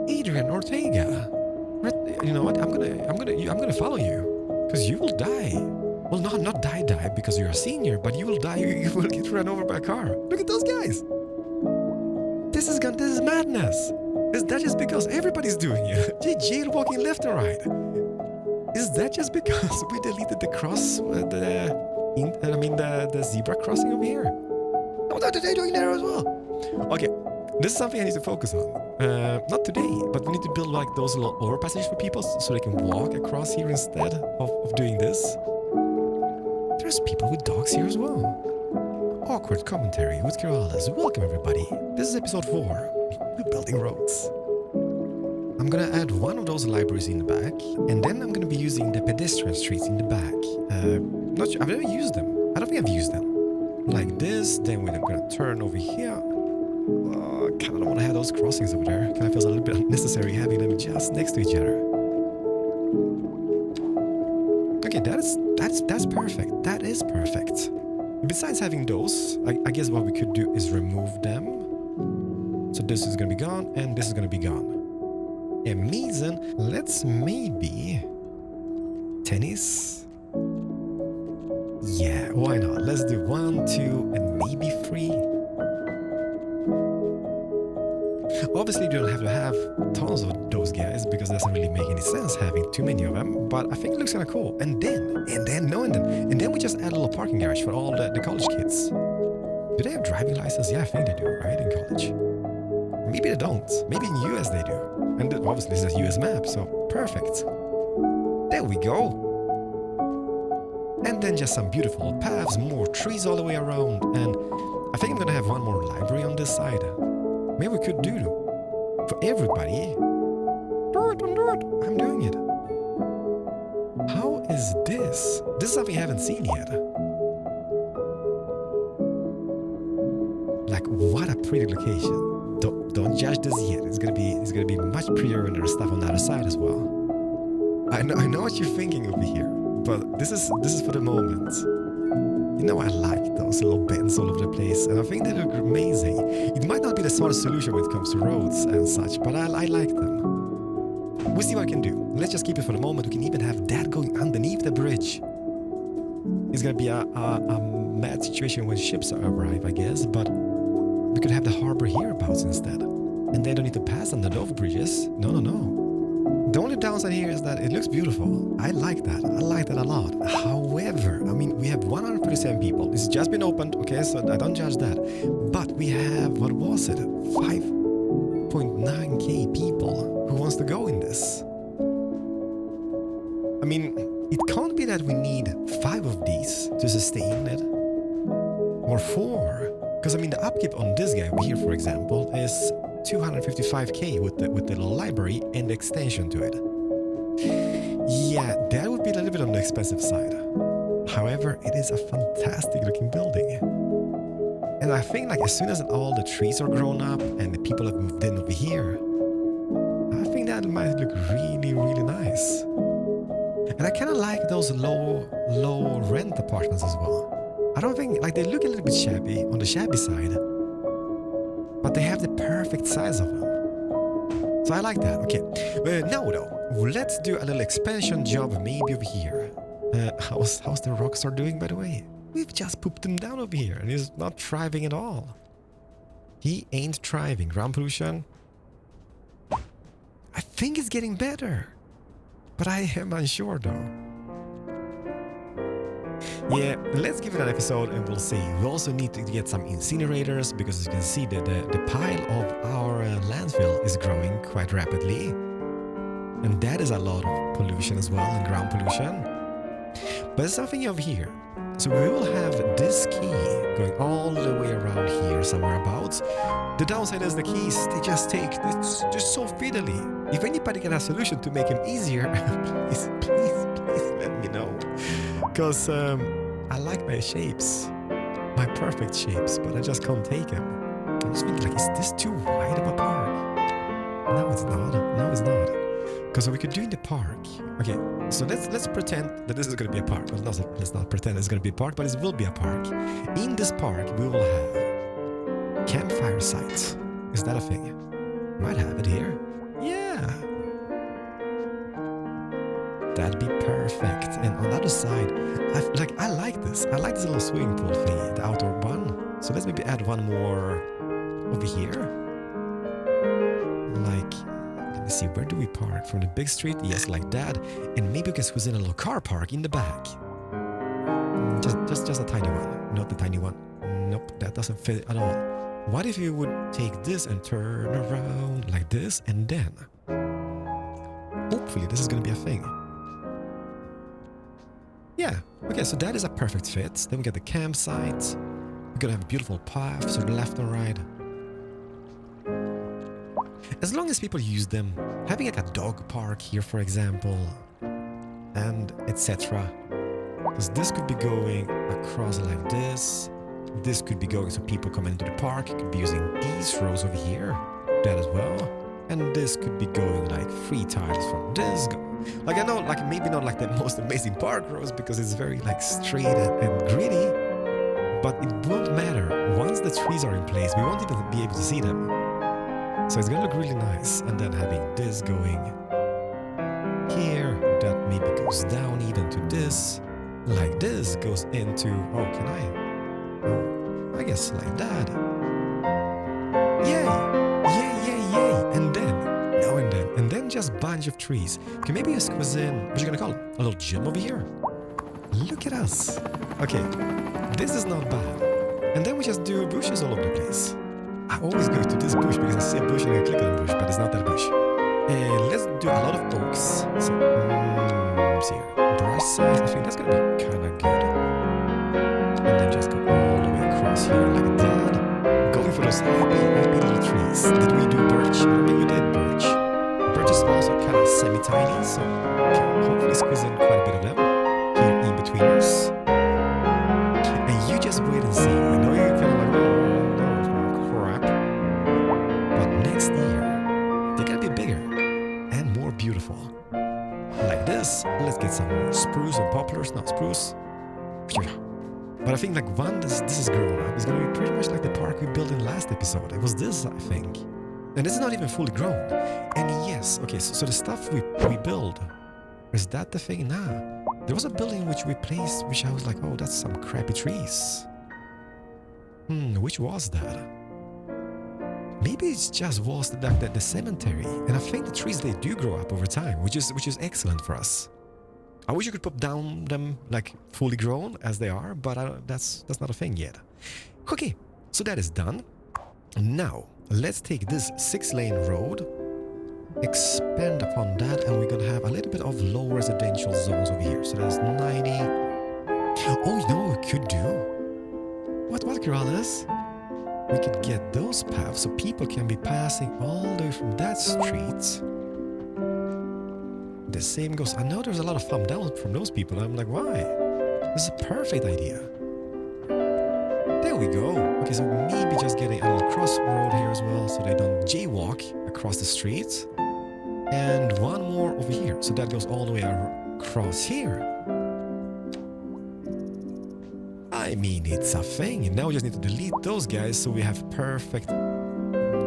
Adrian Ortega. You know what? I'm gonna follow you, because you will die. Well, not die because you're a senior, but you will die. You will get run over by a car. Look at those guys. This is madness. Is that just because everybody's doing it? Jaywalking left and right. Is that just because we deleted the the zebra crossing over here? Oh, they're doing there as well. Okay, This is something I need to focus on. Not today, but we need to build like those little overpassages for people so they can walk across here instead of doing this. There's people with dogs here as well. Awkward commentary with Kiralas. Welcome everybody. This is episode 4. We're building roads. I'm gonna add one of those libraries in the back, and then I'm gonna be using the pedestrian streets in the back. Not sure, I've never used them. I don't think I've used them. Like this, then we're gonna turn over here. I kind of don't want to have those crossings over there. Kind of feels a little bit unnecessary having them just next to each other. Okay, that's perfect. That is perfect. Besides having those, I guess what we could do is remove them. So this is gonna be gone, and this is gonna be gone. Amazing. Let's maybe tennis. Yeah, why not? Let's do 1, 2, and maybe 3. Obviously, you don't have to have tons of those guys because it doesn't really make any sense having too many of them. But I think it looks kind of cool. And then we just add a little parking garage for all the college kids. Do they have driving license? Yeah, I think they do, right? In college. Maybe they don't. Maybe in US they do. And obviously this is a US map, so perfect. There we go. And then just some beautiful paths, more trees all the way around. And I think I'm gonna have one more library on this side. Maybe we could do for everybody. Do it. I'm doing it. How is this? This is something I haven't seen yet. Like, what a pretty location. Don't judge this yet. It's gonna be much prettier when there's stuff on the other side as well. I know what you're thinking over here, but this is for the moment. You know, I like those little bends all over the place, and I think they look amazing. It might not be the smartest solution when it comes to roads and such, but I like them. We'll see what I can do. Let's just keep it for the moment. We can even have that going underneath the bridge. It's gonna be a mad situation when ships arrive, I guess, but we could have the harbor hereabouts instead. And they don't need to pass under those bridges. No. The only downside here is that it looks beautiful. I like that. I like that a lot. However, I mean, we have 137 people. It's just been opened, okay, so I don't judge that. But we have, what was it? 5.9k people who wants to go in this. I mean, it can't be that we need 5 of these to sustain it. Or 4. Because, I mean, the upkeep on this guy over here, for example, is 255k with the little library and the extension to it. Yeah, that would be a little bit on the expensive side. However, it is a fantastic looking building. And I think like as soon as all the trees are grown up and the people have moved in over here, I think that might look really, really nice. And I kind of like those low rent apartments as well. I don't think, like, they look a little bit shabby on the shabby side, but they have the perfect size of them. So I like that. Okay, now though, let's do a little expansion job maybe over here. How's the Rockstar doing, by the way? We've just pooped him down over here and he's not thriving at all. He ain't thriving. Ground pollution. I think it's getting better, but I am unsure though. Yeah, let's give it an episode and we'll see. We also need to get some incinerators because as you can see that the pile of our landfill is growing quite rapidly. And that is a lot of pollution as well, and ground pollution. But there's something over here. So we will have this key going all the way around here somewhere about. The downside is the keys, they just take, it's just so fiddly. If anybody can have a solution to make them easier, please let me know. Because I like my shapes, my perfect shapes, but I just can't take them. I'm just thinking, like, is this too wide of a park? No, it's not. Because what we could do in the park. Okay, so let's pretend that this is going to be a park. Well, let's not pretend it's going to be a park, but it will be a park. In this park, we will have campfire sites. Is that a thing? Might have it here. Yeah. That'd be perfect. And on the other side, I like this. I like this little swimming pool thing, the outdoor one. So let's maybe add one more over here. Like, let me see, where do we park? From the big street? Yes, like that. And maybe we can squeeze in a little car park in the back. Just a tiny one. Not the tiny one. Nope, that doesn't fit at all. what if you would take this and turn around like this, and then hopefully this is going to be a thing. Yeah, okay, so that is a perfect fit. Then we get the campsite. We're going to have beautiful paths to the left and right. As long as people use them, having like a dog park here, for example, and etc. Because this could be going across like this. This could be going so people come into the park. You could be using these rows over here, that as well. And this could be going like 3 tiles from this. Like I know, like maybe not like the most amazing park rows because it's very like straight and gritty. But it won't matter. Once the trees are in place, we won't even be able to see them. So it's gonna look really nice. And then having this going here, that maybe goes down even to this. Like this goes into, oh, can I? Oh, I guess like that. Yay! Yay, yay, yay! And then, no, and then just bunch of trees. Okay, maybe a squeeze in, what you gonna call it? A little gym over here? Look at us. Okay, this is not bad. And then we just do bushes all over the place. I always go to this bush because I see a bush and I click on the bush, but it's not that bush. Let's do a lot of oaks. So, see here. Brush side, I think that's gonna be kind of good. And then just go all the way across here like that. Going for those happy little trees. Did we do birch? I don't think we did birch. Birch is also kind of semi-tiny, so can hopefully squeeze in quite a bit of them here in between us. And you just wait and see. I know you're kind of like, oh, crap. But next year, they're gonna be bigger and more beautiful. Like this. Let's get some more spruce and poplars, not spruce. But I think like when this is grown up, it's gonna be pretty much like the park we built in last episode. It was this, I think. And this is not even fully grown. And yes, okay, so the stuff we build, is that the thing? Nah. There was a building which we placed, which I was like, oh, that's some crappy trees. Which was that? Maybe it's just was the cemetery. And I think the trees, they do grow up over time, which is excellent for us. I wish you could put down them like fully grown as they are, but that's not a thing yet. Okay, so that is done. Now, let's take this 6-lane road, expand upon that, and we're gonna have a little bit of low residential zones over here. So there's 90. Oh, you know what we could do? What, Corrales? We could get those paths so people can be passing all the way from that street. The same goes, I know there's a lot of thumb down from those people. I'm like, why? This is a perfect idea. There we go. Okay, so maybe just getting a little crossroad here as well so they don't jaywalk across the street. And one more over here. So that goes all the way across here. I mean, it's a thing. Now we just need to delete those guys so we have perfect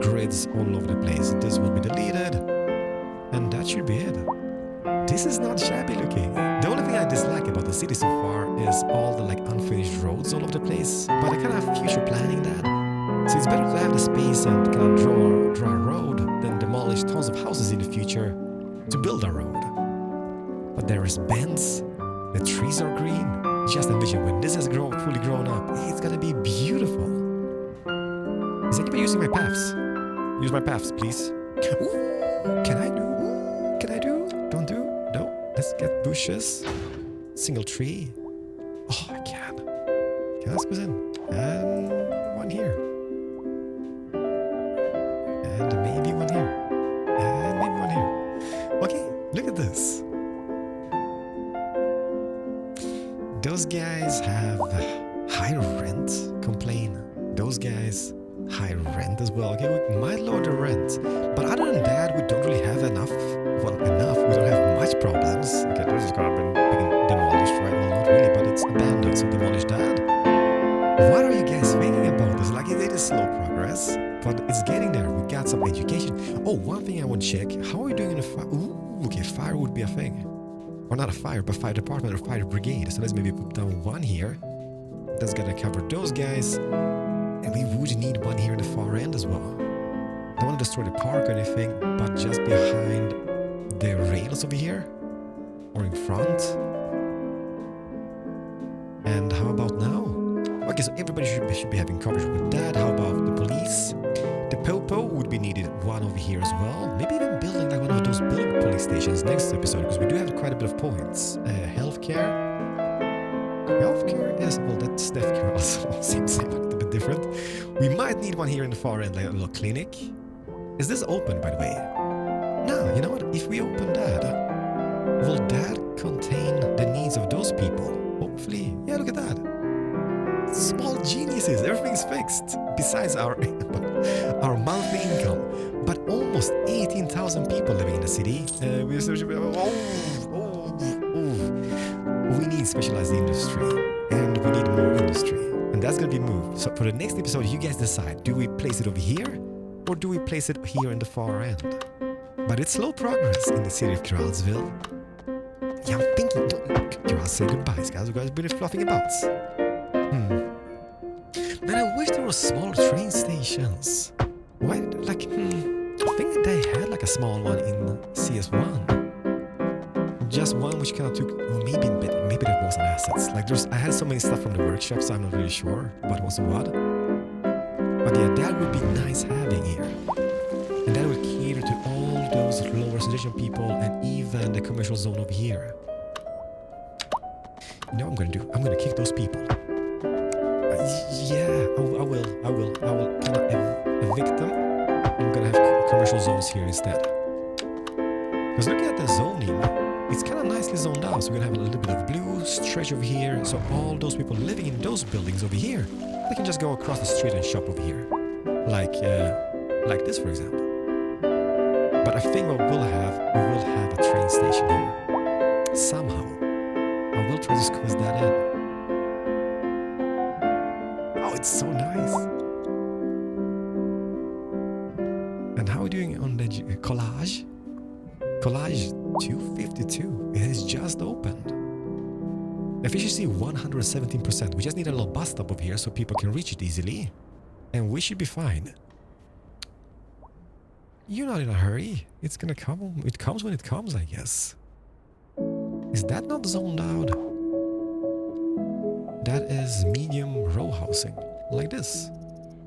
grids all over the place. This will be deleted. And that should be it. This is not shabby looking. The only thing I dislike about the city so far is all the like unfinished roads all over the place. But I kind of have future planning that. So it's better to have the space and kind of draw a road than demolish tons of houses in the future to build a road. But there is bends, the trees are green. Just envision when this is fully grown up, it's gonna be beautiful. Is anybody using my paths? Use my paths, please. Ooh, can I do? Ooh, can I do? Don't do? No. Let's get bushes. Single tree. Oh, I can. Can I squeeze in? And one here. And maybe one here. And maybe one here. Okay, look at this. Those guys have high rent, complain. Those guys, high rent as well. Okay, we might lower the rent. But other than that, we don't really have enough. Well, enough. We don't have much problems. Okay, this is gonna be demolished, right? Well, not really, but it's abandoned, so demolish that. What are you guys thinking about this? Like, it is slow progress, but it's getting there. We got some education. Oh, one thing I would check. How are we doing in the fire? Ooh, okay, fire would be a thing. Or not a fire, but fire department or fire brigade. So let's maybe put down one here. That's gonna cover those guys. And we would need one here in the far end as well. Don't want to destroy the park or anything, but just behind the rails over here. Or in front. And how about now? Okay, so everybody should be having coverage with that. How about the police? The Popo would be needed one over here as well. Maybe even building like one of those big police stations next episode, because we do have quite a bit of points. Healthcare. Healthcare is, well, that's deathcare also. Seems a little bit different. We might need one here in the far end, like a little clinic. Is this open, by the way? No, you know what? If we open that, will that contain the needs of those people? Hopefully. Yeah, look at that. Small geniuses. Everything's fixed. Besides our monthly income. But almost 18,000 people living in the city. We need specialized industry. And we need more industry. And that's going to be moved. So for the next episode, you guys decide. Do we place it over here? Or do we place it here in the far end? But it's slow progress in the city of Kiralsville. Yeah, I'm thinking. Kiral, say goodbyes, guys. You guys have been fluffing about. Man, I wish there were smaller train stations. Why, like, I think they had like a small one in CS1. Just one which kind of took, maybe that wasn't assets. Like, I had so many stuff from the workshop, so I'm not really sure what was what. But yeah, that would be nice having here. And that would cater to all those lower residential people and even the commercial zone over here. You know what I'm gonna do? I'm gonna kick those people. Yeah, I will kind of evict them. I'm gonna have commercial zones here instead. Because looking at the zoning, it's kind of nicely zoned out. So we're gonna have a little bit of blue stretch over here. So all those people living in those buildings over here, they can just go across the street and shop over here. Like this, for example. But I think we will have a train station here. Somehow. I will try to squeeze that in. Oh, it's so nice. And how are we doing on the collage? Collage 252. It has just opened. Efficiency 117%. We just need a little bus stop over here so people can reach it easily. And we should be fine. You're not in a hurry. It's gonna come. It comes when it comes, I guess. Is that not zoned out? That is medium row housing. Like this.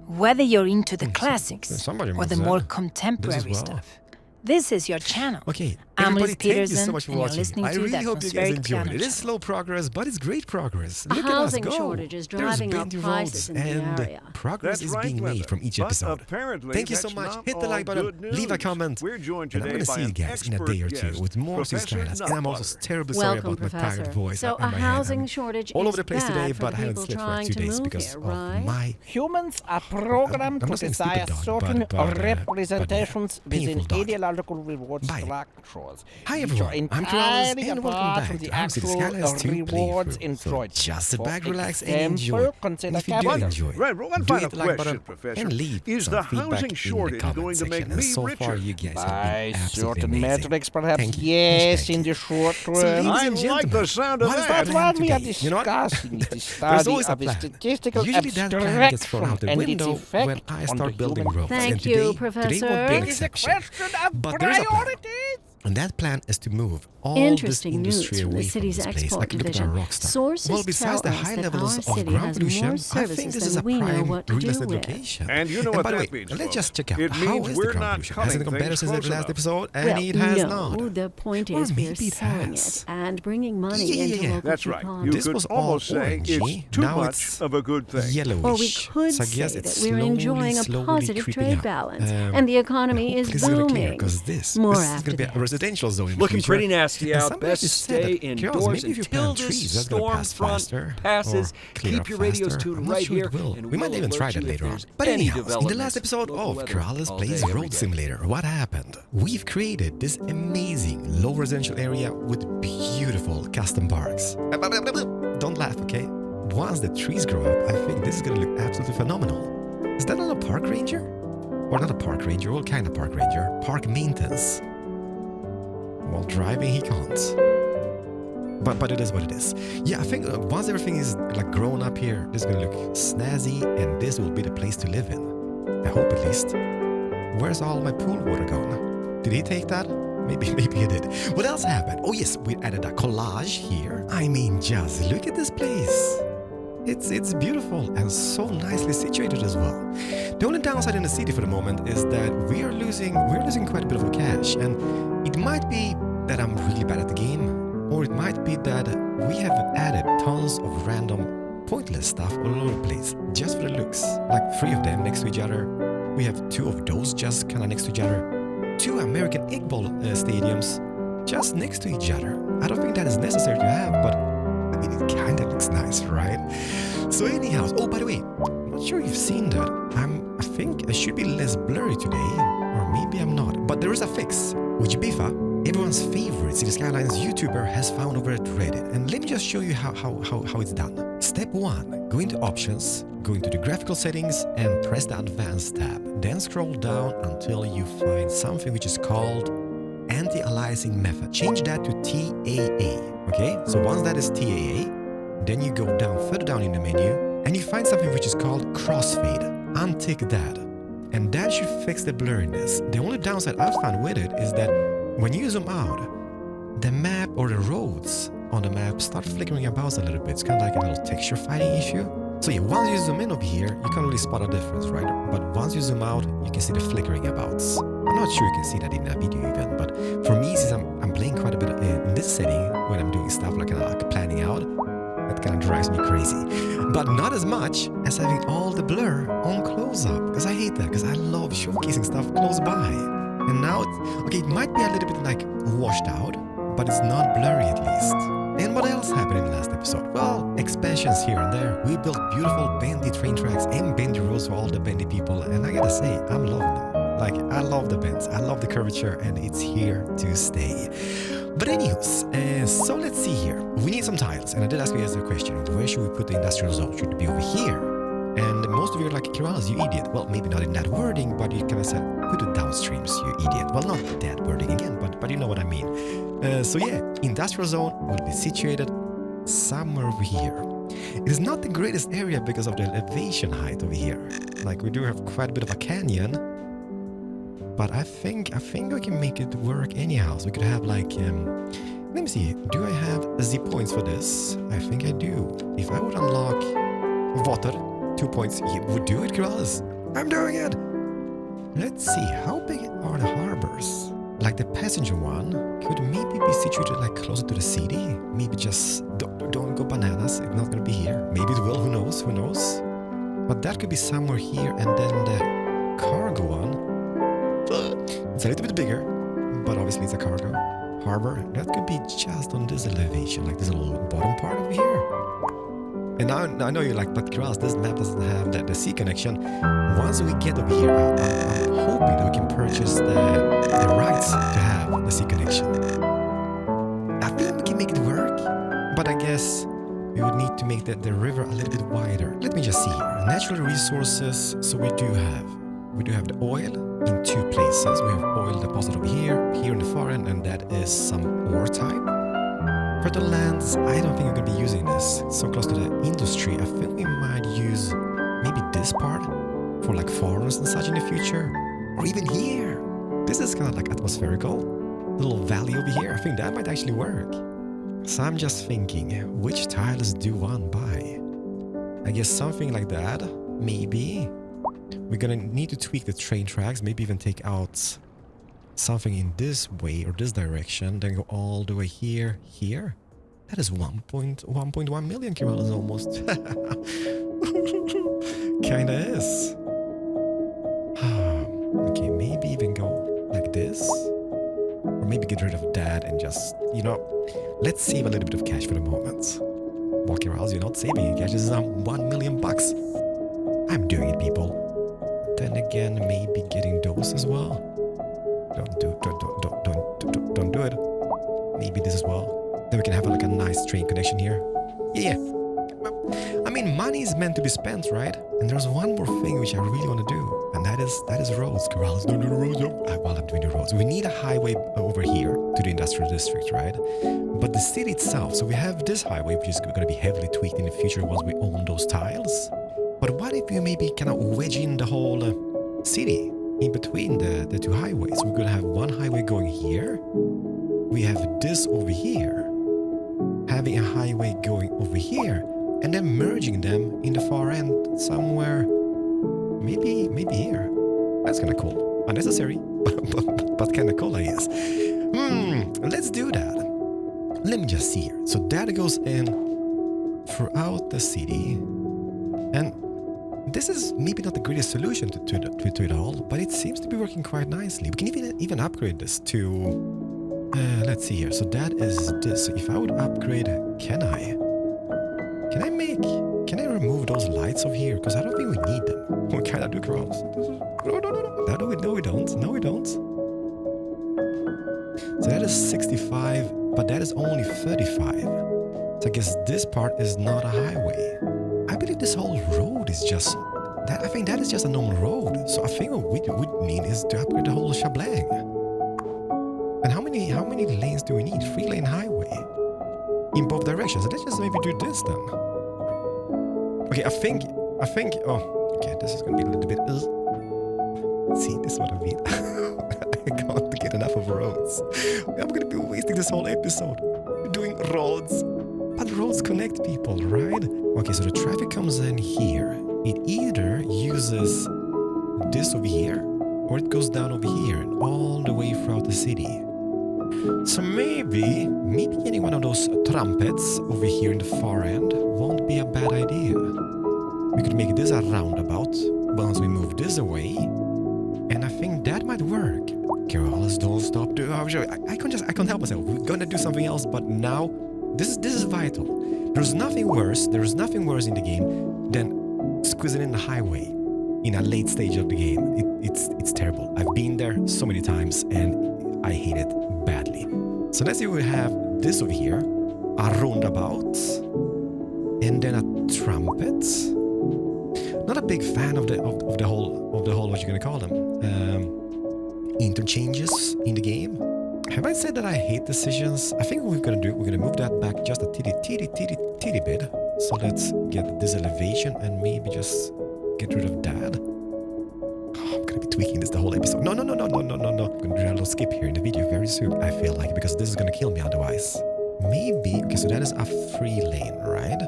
Whether you're into the classics or the more contemporary stuff, this is your channel. Okay, I'm Liz Peterson, you so much for watching. Listening I to really hope you guys enjoyed it. It is channel. slow progress, but it's great progress. A Look at us housing go. shortage is There's driving up bendy prices roads, in the and area. progress That's is being right, made from each but episode. apparently Thank you so that's much. not Hit the like all button, good leave a news. comment, We're joined and I'm today going to by see you an guys in a day or two expert with more guest, Skylines. And Professor I'm also Nutbutter. terribly sorry Welcome, about my tired Professor. voice. So and a my head. housing I'm shortage all is over the place bad today, for but the I haven't people slept for trying 2 to days move because here, of right? my Humans are programmed I'm to not saying stupid desire dog, certain but representations within painful dog. ideological reward Bye. structures. Hi which are everyone, I'm Charles, entirely and welcome apart back from the to House of actual Skylines to rewards playthrough. in So Freud. just sit back, For relax, and example, enjoy. consider If you do capital. enjoy, Right, one do final hit the like question, button Professor. and leave Is some the feedback housing in the shortage comment going to section. make And me so far, richer? you guys By have been absolutely certain amazing. metrics, perhaps Thank you. yes, Thank in you. the short So, run. ladies I and like gentlemen, the sound of what is that. our But plan what we are today? You know what? discussing is the There's study always a of the plan. statistical Usually that plan gets thrown abstraction out the and its window effect when I on start the building human roads. Thank And you, today won't Professor. be an It is a exception. question of But there's a plan. priorities. And that plan is to move all this Interesting news industry from the away from city's this place. export Like, look at our division. rock stuff. Sources Well, besides tell the us high that levels our of city ground has pollution, more I services think this than is a we know prime what to real do estate with. location. And you know and what by the that way, means, let's folks. just check out It how means is we're the ground not pollution. Has it cutting gone better things since the close last enough. episode? Well, And it has no, not. the point Or is we're maybe it selling has. it and bringing money Yeah. into local That's right. economy. You This could was all almost say orangey. it's too Now much it's of a good thing. yellowish. Or we could so I say guess that it's we're enjoying a slowly positive creeping trade up. balance, and the economy is booming. Because this More is going after to be a that. residential zone in the Looking future. pretty nasty And out. somebody Best just said stay that, Charles, indoors maybe if you until plant this trees, that's gonna storm pass front faster, passes. or clear Keep up your radios faster. tuned I'm not right sure here, it will. and We might we'll even try alert that you if later on. there's But any anyhow, in the last developments. episode Local of weather Kerala's all Plays day, every Road day. Simulator, what happened? We've created this amazing low residential area with beautiful custom parks. Don't laugh, okay? Once the trees grow up, I think this is going to look absolutely phenomenal. Is that not a park ranger? Or not a park ranger, what kind of park ranger? Park maintenance. While driving, he can't. But it is what it is. Yeah, I think once everything is like grown up here, this is going to look snazzy, and this will be the place to live in. I hope at least. Where's all my pool water gone? Did he take that? Maybe he did. What else happened? Oh yes, we added a collage here. I mean, just look at this place. It's beautiful and so nicely situated as well. The only downside in the city for the moment is that we're losing quite a bit of cash, and it might be that I'm really bad at the game, or it might be that we have added tons of random pointless stuff all over the place just for the looks. Like 3 of them next to each other. We have 2 of those just kind of next to each other. 2 American Egg Bowl stadiums just next to each other. I don't think that is necessary to have, but I mean, it kind of looks nice, right? So anyhow, oh, by the way, I'm not sure you've seen that. I think I should be less blurry today, or maybe I'm not. But there is a fix, which Bifa, everyone's favorite City Skylines YouTuber, has found over at Reddit. And let me just show you how it's done. Step 1, go into Options, go into the Graphical Settings, and press the Advanced tab. Then scroll down until you find something which is called Anti-Aliasing Method. Change that to TAA. Okay, so once that is TAA, then you go down further down in the menu and you find something which is called Crossfade. Untick that. And that should fix the blurriness. The only downside I found with it is that when you zoom out, the map or the roads on the map start flickering about a little bit. It's kind of like a little texture fighting issue. So yeah, once you zoom in over here, you can't really spot a difference, right? But once you zoom out, you can see the flickering abouts. I'm not sure you can see that in that video even, but for me, since I'm playing quite a bit in this setting, when I'm doing stuff like planning out, that kind of drives me crazy. But not as much as having all the blur on close-up, because I hate that, because I love showcasing stuff close by. And now, it might be a little bit like washed out, but it's not blurry at least. And what else happened in the last episode? Well, expansions here and there. We built beautiful bendy train tracks and bendy roads for all the bendy people, and I gotta say, I'm loving them. Like, I love the bends, I love the curvature, and it's here to stay. But anyways, so let's see here. We need some tiles, and I did ask you guys a question. Where should we put the industrial zone? Should it be over here? And most of you are like, Kiralis, you idiot. Well, maybe not in that wording, but you kind of said, put it downstreams, you idiot. Well, not that wording again, but you know what I mean. So yeah, industrial zone will be situated somewhere over here. It is not the greatest area because of the elevation height over here. Like, we do have quite a bit of a canyon, but I think we can make it work anyhow. So we could have like, let me see, do I have Z points for this? I think I do. If I would unlock water, 2 points, it would do it, Kiralis. I'm doing it! Let's see, how big are the harbors? Like the passenger one could maybe be situated like closer to the city. Maybe just don't go bananas, it's not gonna be here. Maybe it will, who knows? But that could be somewhere here, and then the cargo one, it's a little bit bigger, but obviously it's a cargo harbor. That could be just on this elevation, like this little bottom part over here. And I know you're like, but Kiralis, this map doesn't have the sea connection. Once we get over here, I'm hoping that we can purchase the rights to have the sea connection. I think we can make it work, but I guess we would need to make the river a little bit wider. Let me just see here. Natural resources, so we do have the oil in 2 places. We have oil deposit over here in the far end, and that is some ore type. Fertile lands, I don't think we're going to be using this. So close to the industry, I think we might use maybe this part for like farms and such in the future. Or even here. This is kind of like atmospherical. Little valley over here, I think that might actually work. So I'm just thinking, which tiles do one buy? I guess something like that, maybe. We're gonna need to tweak the train tracks, maybe even take out something in this way or this direction, then go all the way here. That is 1.1 million Kiralis almost. Kinda is. Okay, maybe even go like this. Or maybe get rid of that and just, let's save a little bit of cash for the moment. Well, Kiralis, you're not saving any cash, this is $1 million. I'm doing it, people. Then again, maybe getting those as well. Don't do it. Maybe this as well. Then we can have like a nice train connection here. Yeah. I mean, money is meant to be spent, right? And there's one more thing which I really want to do, and that is roads. Kiralis, don't do the roads. While I'm doing the roads, we need a highway over here to the industrial district, right? But the city itself, so we have this highway, which is going to be heavily tweaked in the future once we own those tiles. But what if you maybe kind of wedge in the whole city in between the 2 highways? We're going to have one highway going here. We have this over here. Having a highway going over here. and then merging them in the far end somewhere. Maybe here. That's kind of cool. Unnecessary, but kind of cool, I guess. Let's do that. Let me just see here. So that goes in throughout the city, and this is maybe not the greatest solution to it all, but it seems to be working quite nicely. We can even upgrade this to, let's see here. So that is this. So if I would upgrade, can I remove those lights over here? Because I don't think we need them. What kind of do cross? No, we don't. So that is 65, but that is only 35. So I guess this part is not a highway. I believe this whole road is just that. I think that is just a normal road. So I think what we would need is to upgrade the whole shebang. And how many lanes do we need? 3-lane highway in both directions. So let's just maybe do this then. Okay, I think. Oh, okay. This is gonna be a little bit. See, this is what I mean. I can't get enough of roads. I'm gonna be wasting this whole episode doing roads. But roads connect people, right? Okay, so the traffic comes in here. It either uses this over here, or it goes down over here and all the way throughout the city. So maybe getting one of those trumpets over here in the far end won't be a bad idea. We could make this a roundabout once we move this away, and I think that might work. Girls, don't stop. I can't help myself. We're gonna do something else, but now this is vital. There's nothing worse in the game than squeezing in the highway in a late stage of the game. It's terrible. I've been there so many times and I hate it badly. So let's see, we have this over here, a roundabout, and then a trumpet. Not a big fan of the whole what you're gonna call them, interchanges in the game. Have I said that I hate decisions? I think what we're gonna do, we're gonna move that back just a teeny bit. So let's get this elevation and maybe just get rid of that. Oh, I'm gonna be tweaking this the whole episode. No. I'm gonna do a little skip here in the video very soon. I feel like, because this is gonna kill me otherwise. Maybe, okay, so that is a 3-lane, right?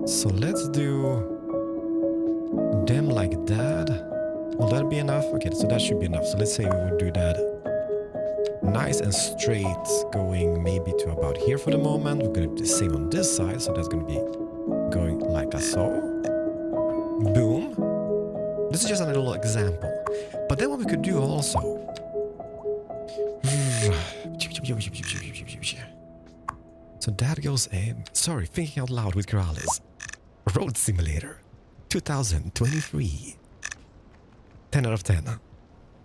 So let's do them like that. Will that be enough? Okay, so that should be enough. So let's say we would do that nice and straight, going maybe to about here for the moment. We're gonna do the same on this side, so that's gonna be going like so. Boom. This is just a little example. But then what we could do also, so that goes in. Sorry, thinking out loud with Corrales. Road Simulator 2023. 10 out of 10.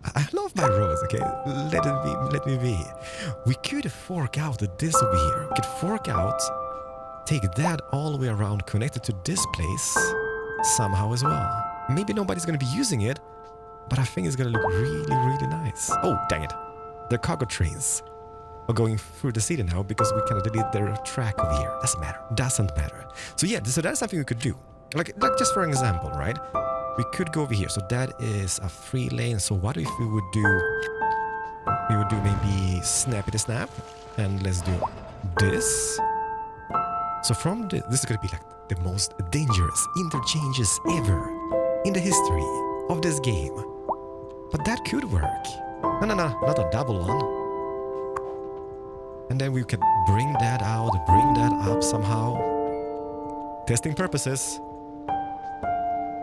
I love my roads, okay? Let me be. We could fork out this over here. We could fork out, take that all the way around, connect it to this place somehow as well. Maybe nobody's gonna be using it, but I think it's gonna look really, really nice. Oh, dang it. The cargo trains are going through the city now because we kind of deleted their track over here. Doesn't matter. So yeah, so that's something we could do. Like just for an example, right? We could go over here. So that is a 3-lane. So what if we would do maybe snappy to snap, and let's do this. So from this is going to be like the most dangerous interchanges ever in the history of this game. But that could work. No, not a double one. And then we could bring that out, bring that up somehow. Testing purposes.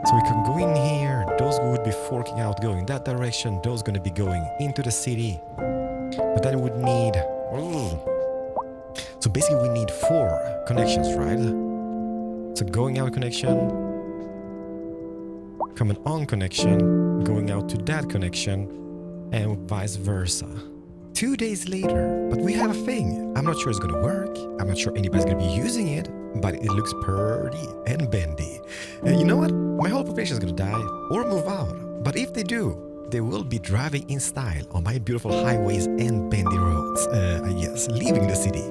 So we can go in here, those would be forking out, going that direction, those going to be going into the city. But then we would need... So basically we need 4 connections, right? So going out connection, coming on connection, going out to that connection, and vice versa. 2 days later, but we have a thing. I'm not sure it's going to work. I'm not sure anybody's going to be using it, but it looks pretty and bendy. And you know what? My whole population is going to die or move out. But if they do, they will be driving in style on my beautiful highways and bendy roads. Yes, leaving the city.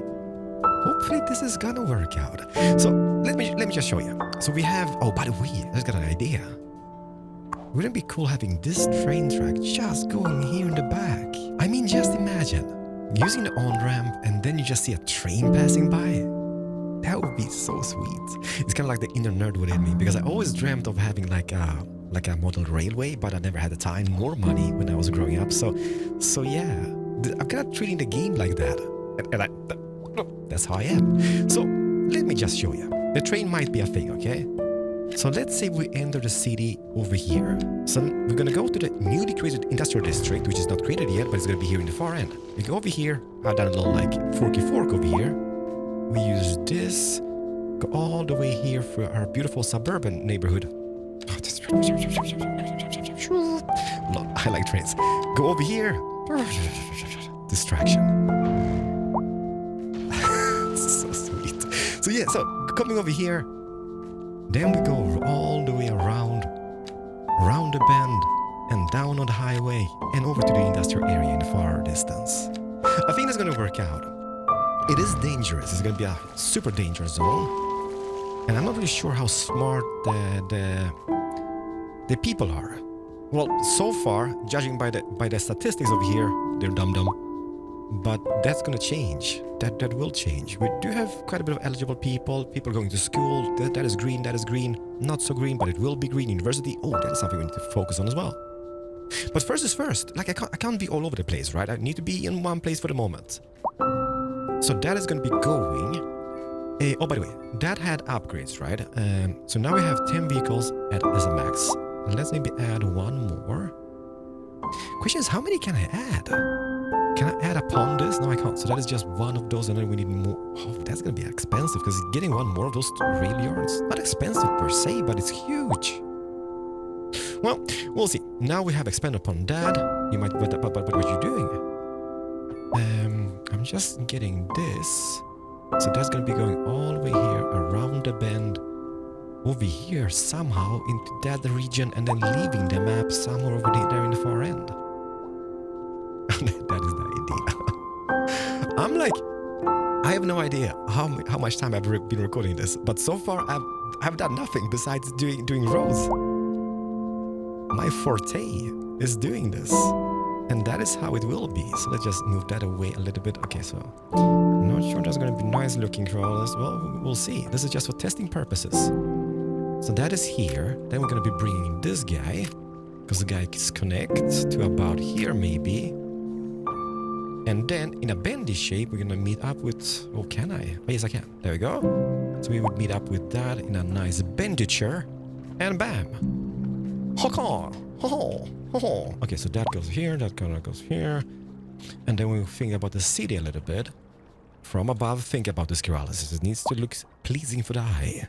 Hopefully this is gonna work out. So let me just show you. So we have, oh, by the way, I just got an idea. Wouldn't it be cool having this train track just going here in the back? I mean, just imagine using the on-ramp and then you just see a train passing by. That would be so sweet. It's kind of like the inner nerd within me, because I always dreamt of having like a model railway, but I never had the time nor money when I was growing up. So yeah, I'm kind of treating the game like that, and that's how I am. So let me just show you. The train might be a thing, okay? So let's say we enter the city over here. So we're gonna go to the newly created industrial district, which is not created yet, but it's gonna be here in the far end. We go over here. I've done a little like forky fork over here. We use this, go all the way here for our beautiful suburban neighborhood. I like trains. Go over here. Distraction. So sweet. So yeah, so coming over here, then we go all the way around the bend, and down on the highway, and over to the industrial area in the far distance. I think it's going to work out. It is dangerous. It's going to be a super dangerous zone. And I'm not really sure how smart the people are. Well, so far, judging by the statistics over here, they're dumb. But that's going to change. That will change. We do have quite a bit of eligible people going to school. That is green, Not so green, but it will be green. University, that is something we need to focus on as well. But first is first. Like, I can't be all over the place, right? I need to be in one place for the moment. So that is going to be going. By the way, that had upgrades, right? So now we have 10 vehicles as a max. Let's maybe add one more. Question is, how many can I add? Can I add upon this? No, I can't. So that is just one of those, and then we need more. Oh, that's going to be expensive, because getting one more of those rail yards, not expensive per se, but it's huge. Well, we'll see. Now we have expand upon that. You might, but what are you doing? I'm just getting this. So that's going to be going all the way here, around the bend, over here somehow into that region, and then leaving the map somewhere over there in the far end. That is the idea. I'm like, I have no idea how much time I've been recording this, but so far I've done nothing besides doing roads. My forte is doing this, and that is how it will be. So let's just move that away a little bit. Okay, so I'm not sure that's going to be nice looking crawlers. Well, we'll see. This is just for testing purposes. So that is here. Then we're going to be bringing this guy, because the guy can connect to about here maybe. And then in a bendy shape, we're going to meet up with... Oh, can I? Oh, yes, I can. There we go. So we would meet up with that in a nice benditure. And bam. Ho-ho. Ho-ho. Okay, so that goes here. That kind of goes here. And then we'll think about the city a little bit. From above, think about this paralysis. It needs to look pleasing for the eye.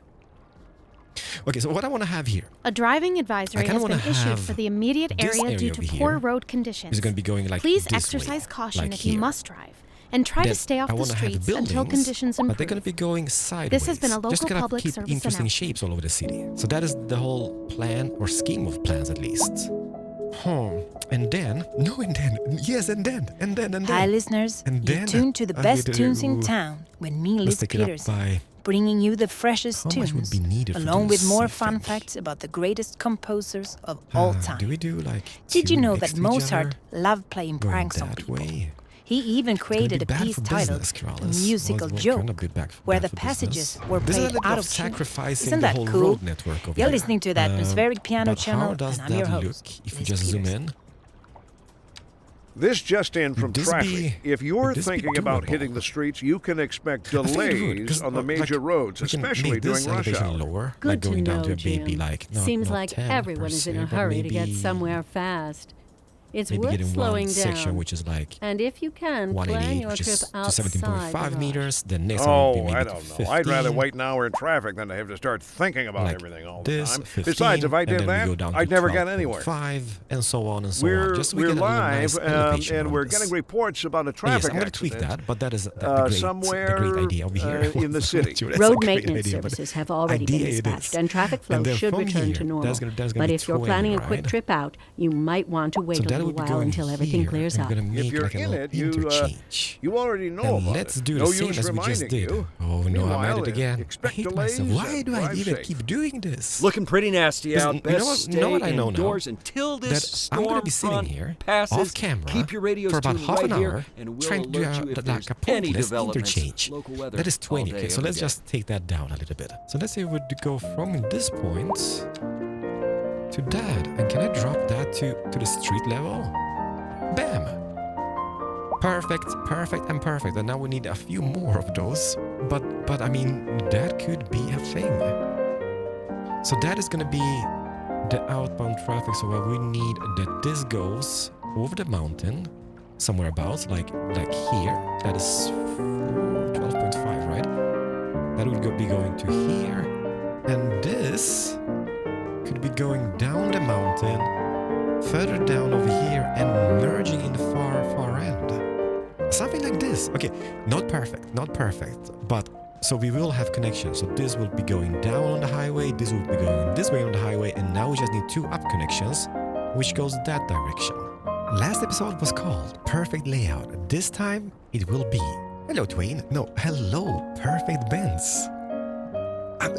Okay, so what I want to have here... A driving advisory has been issued for the immediate area due to poor road conditions. Is going to be going like Please this exercise way, caution like if here. you must drive, and try to stay off the streets until conditions improve. But they're going to be going sideways. This has been a local just gonna public keep service interesting announcement. shapes all over the city. So that is the whole plan, or scheme of plans at least. And then... Hi, listeners. You're tuned to the best tunes in town with me, Liz Peterson, bringing you the freshest tunes, along with more fun facts about the greatest composers of all time. Do we do like... Did you know that Mozart loved playing pranks on people? Way. He even created a piece titled The Musical Joke, where the passages were played out of tune. Isn't that cool? You're listening to the Atmospheric Piano Channel, and I'm your host, If you just zoom in? This just in from traffic. If you're thinking about hitting the streets, you can expect delays on the major roads, especially during rush hour. Good to know, Jim. Seems like everyone is in a hurry to get somewhere fast. It's worth slowing down. Which is like and if you can, plan your trip outside to 17.5 meters. The next one would be maybe I don't know. 50. I'd rather wait an hour in traffic than to have to start thinking about like everything all the time. 15, Besides, if I did that, I'd never get anywhere. 5 and so on and so on. Just we're live, nice and we're getting reports about a traffic I'm going to tweak that, but that is the great idea over here in the city. Road maintenance services have already been dispatched, and traffic flow should return to normal. But if you're planning a quick trip out, you might want to wait a little while until everything clears up. If you're in it, you already know about let's it. do the same as we just did. Oh no, I'm at it again. I hate myself. Why do I even keep doing this? Looking pretty nasty out. Best you know what I know indoors now? Until this storm I'm gonna be sitting here passes. off camera Keep your radios for about tuned half right an here, hour and we'll trying to do alert you if like a any pointless developments. interchange. Local weather That is all 20. day, Okay, so every let's day. just take that down a little bit. So let's say we would go from this point to that. And can I drop that to the street level? Bam! Perfect, perfect, and perfect. And now we need a few more of those. But I mean, that could be a thing. So that is going to be the outbound traffic. So we need that this goes over the mountain, somewhere about, like here. That is 12.5, right? That would be going to here. And this could be going down the mountain, further down over here, and merging in the far end. Something like this. Okay, not perfect, but so we will have connections. So this will be going down on the highway, this will be going this way on the highway, and now we just need 2 up connections, which goes that direction. Last episode was called Perfect Layout. This time it will be hello Twain. No, hello Perfect Bends.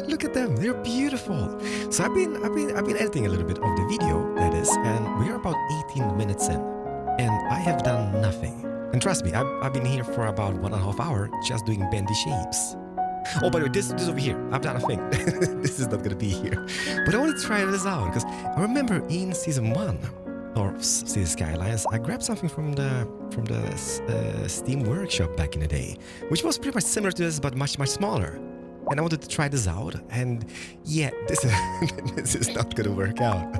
Look at them, they're beautiful. So I've been editing a little bit of the video, that is, and we are about 18 minutes in, and I have done nothing. And trust me, I've been here for about 1.5 hours just doing bendy shapes. Oh, by the way, this over here, I've done a thing. This is not gonna be here, but I want to try this out because I remember in season 1 or season Skylines, I grabbed something from the Steam workshop back in the day, which was pretty much similar to this but much smaller. And I wanted to try this out, and yeah, this is not gonna work out.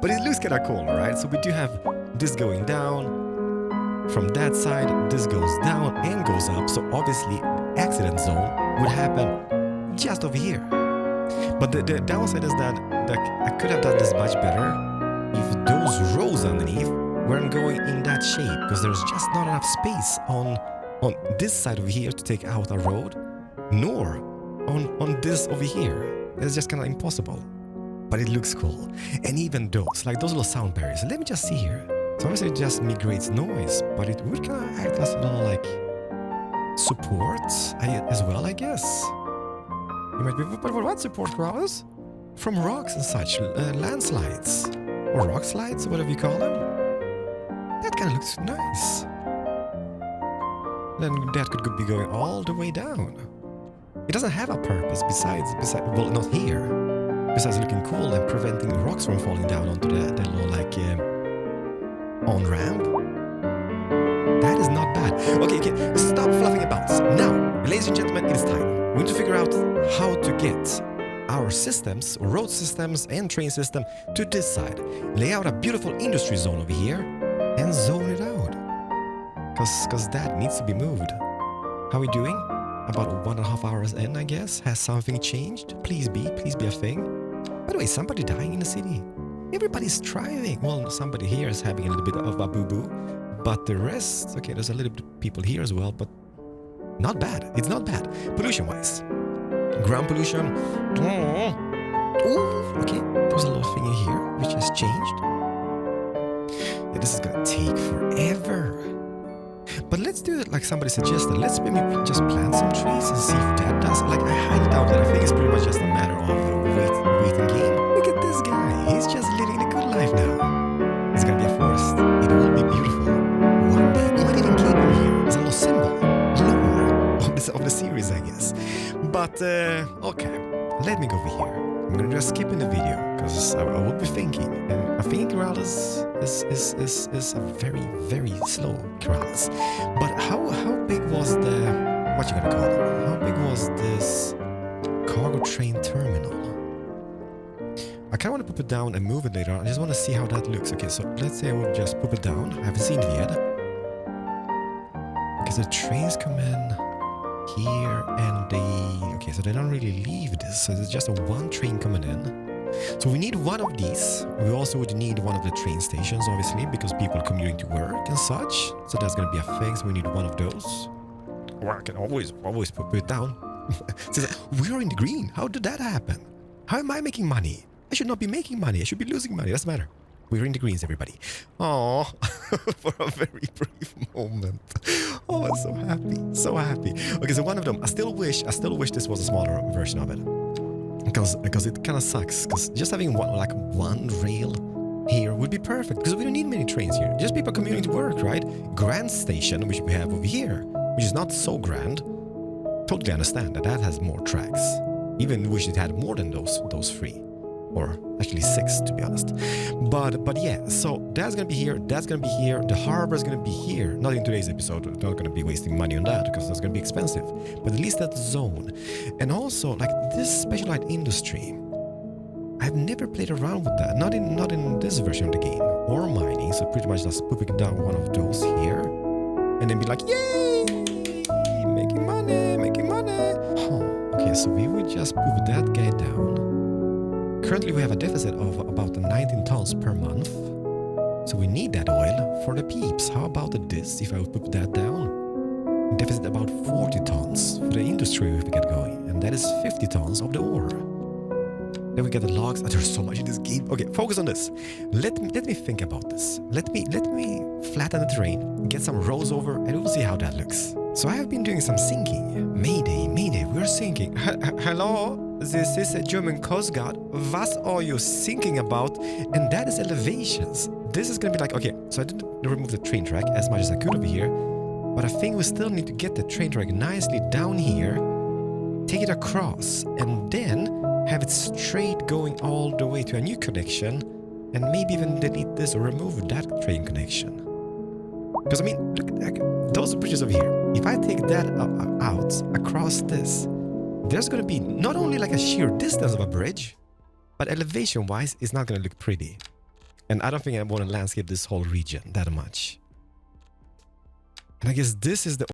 But it looks kind of cool, right? So we do have this going down. From that side, this goes down and goes up. So obviously, accident zone would happen just over here. But the downside is that I could have done this much better if those rows underneath weren't going in that shape, because there's just not enough space on this side over here to take out a road, nor on this over here. It's just kind of impossible. But it looks cool. And even those little sound barriers. Let me just see here. So obviously it just migrates noise, but it would kind of act as a little like support as well, I guess. You might be, but what support, Carlos? From rocks and such, landslides, or rock slides, or whatever you call them. That kind of looks nice. Then that could be going all the way down. It doesn't have a purpose besides well, not here. Besides looking cool and preventing rocks from falling down onto the little like on-ramp. That is not bad. Okay, stop fluffing about. Now, ladies and gentlemen, it is time. We need to figure out how to get our systems, road systems and train system to this side. Lay out a beautiful industry zone over here and zone it out. Because that needs to be moved. How are we doing? About 1.5 hours in, I guess. Has something changed? Please be a thing. By the way, somebody dying in the city. Everybody's thriving. Well, somebody here is having a little bit of a boo-boo. But the rest, okay, there's a little bit of people here as well, but not bad. It's not bad. Pollution-wise. Ground pollution. Ooh, okay. There's a little thing in here which has changed. Yeah, this is gonna take forever. But let's do it like somebody suggested. Let's maybe just plant some trees and see if that does. Like, I highly doubt that. I think it's pretty much just a matter of waiting game. Look at this guy. He's just living a good life now. It's gonna be a forest. It will be beautiful. One day. We might even keep him here. It's a little symbol. Lore of the series, I guess. But, okay. Let me go over here. I'm gonna just skip in the video because I will be thinking, and I think Corrales is a very, very slow Corrales. But how big was the, what you gonna call it? How big was this cargo train terminal? I kind of want to put it down and move it later on. I just want to see how that looks. Okay, so let's say I would just put it down. I haven't seen it yet. Because the trains come in here and okay, so they don't really leave this, so there's just one train coming in. So we need one of these. We also would need one of the train stations, obviously, because people commuting to work and such. So that's gonna be a thing, so we need one of those. Or I can always put it down. So we are in the green. How did that happen? How am I making money? I should not be making money. I should be losing money. Doesn't matter. We're in the greens, everybody. Oh, for a very brief moment. Oh, I'm so happy. So happy. Okay, so one of them, I still wish this was a smaller version of it. Because it kind of sucks. Because just having one rail here would be perfect. Because we don't need many trains here. Just people commuting to work, right? Grand Station, which we have over here, which is not so grand. Totally understand that has more tracks. Even wish it had more than those 3. Or actually 6, to be honest. But yeah, so that's gonna be here, that's gonna be here, the harbor is gonna be here. Not in today's episode, we're not gonna be wasting money on that because that's gonna be expensive. But at least that zone. And also, like this specialized industry, I've never played around with that. Not in this version of the game. Or mining, so pretty much just pooping down one of those here. And then be like, yay! Making money, making money. Oh, okay, so we would just poop that guy down. Currently we have a deficit of about 19 tons per month. So we need that oil for the peeps. How about this if I would put that down? Deficit about 40 tons for the industry if we get going. And that is 50 tons of the ore. Then we get the logs. Oh, there's so much in this game. Okay, focus on this. Let me think about this. Let me flatten the terrain, get some rows over, and we'll see how that looks. So I have been doing some sinking. Mayday, mayday, we're sinking. Hello? This is a German Coast Guard. What are you thinking about? And that is elevations. This is gonna be like, okay, so I didn't remove the train track as much as I could over here, but I think we still need to get the train track nicely down here, take it across, and then have it straight going all the way to a new connection, and maybe even delete this or remove that train connection. Because I mean, look at those bridges over here. If I take that out across this, there's going to be not only like a sheer distance of a bridge, but elevation-wise, it's not going to look pretty. And I don't think I want to landscape this whole region that much. And I guess this is the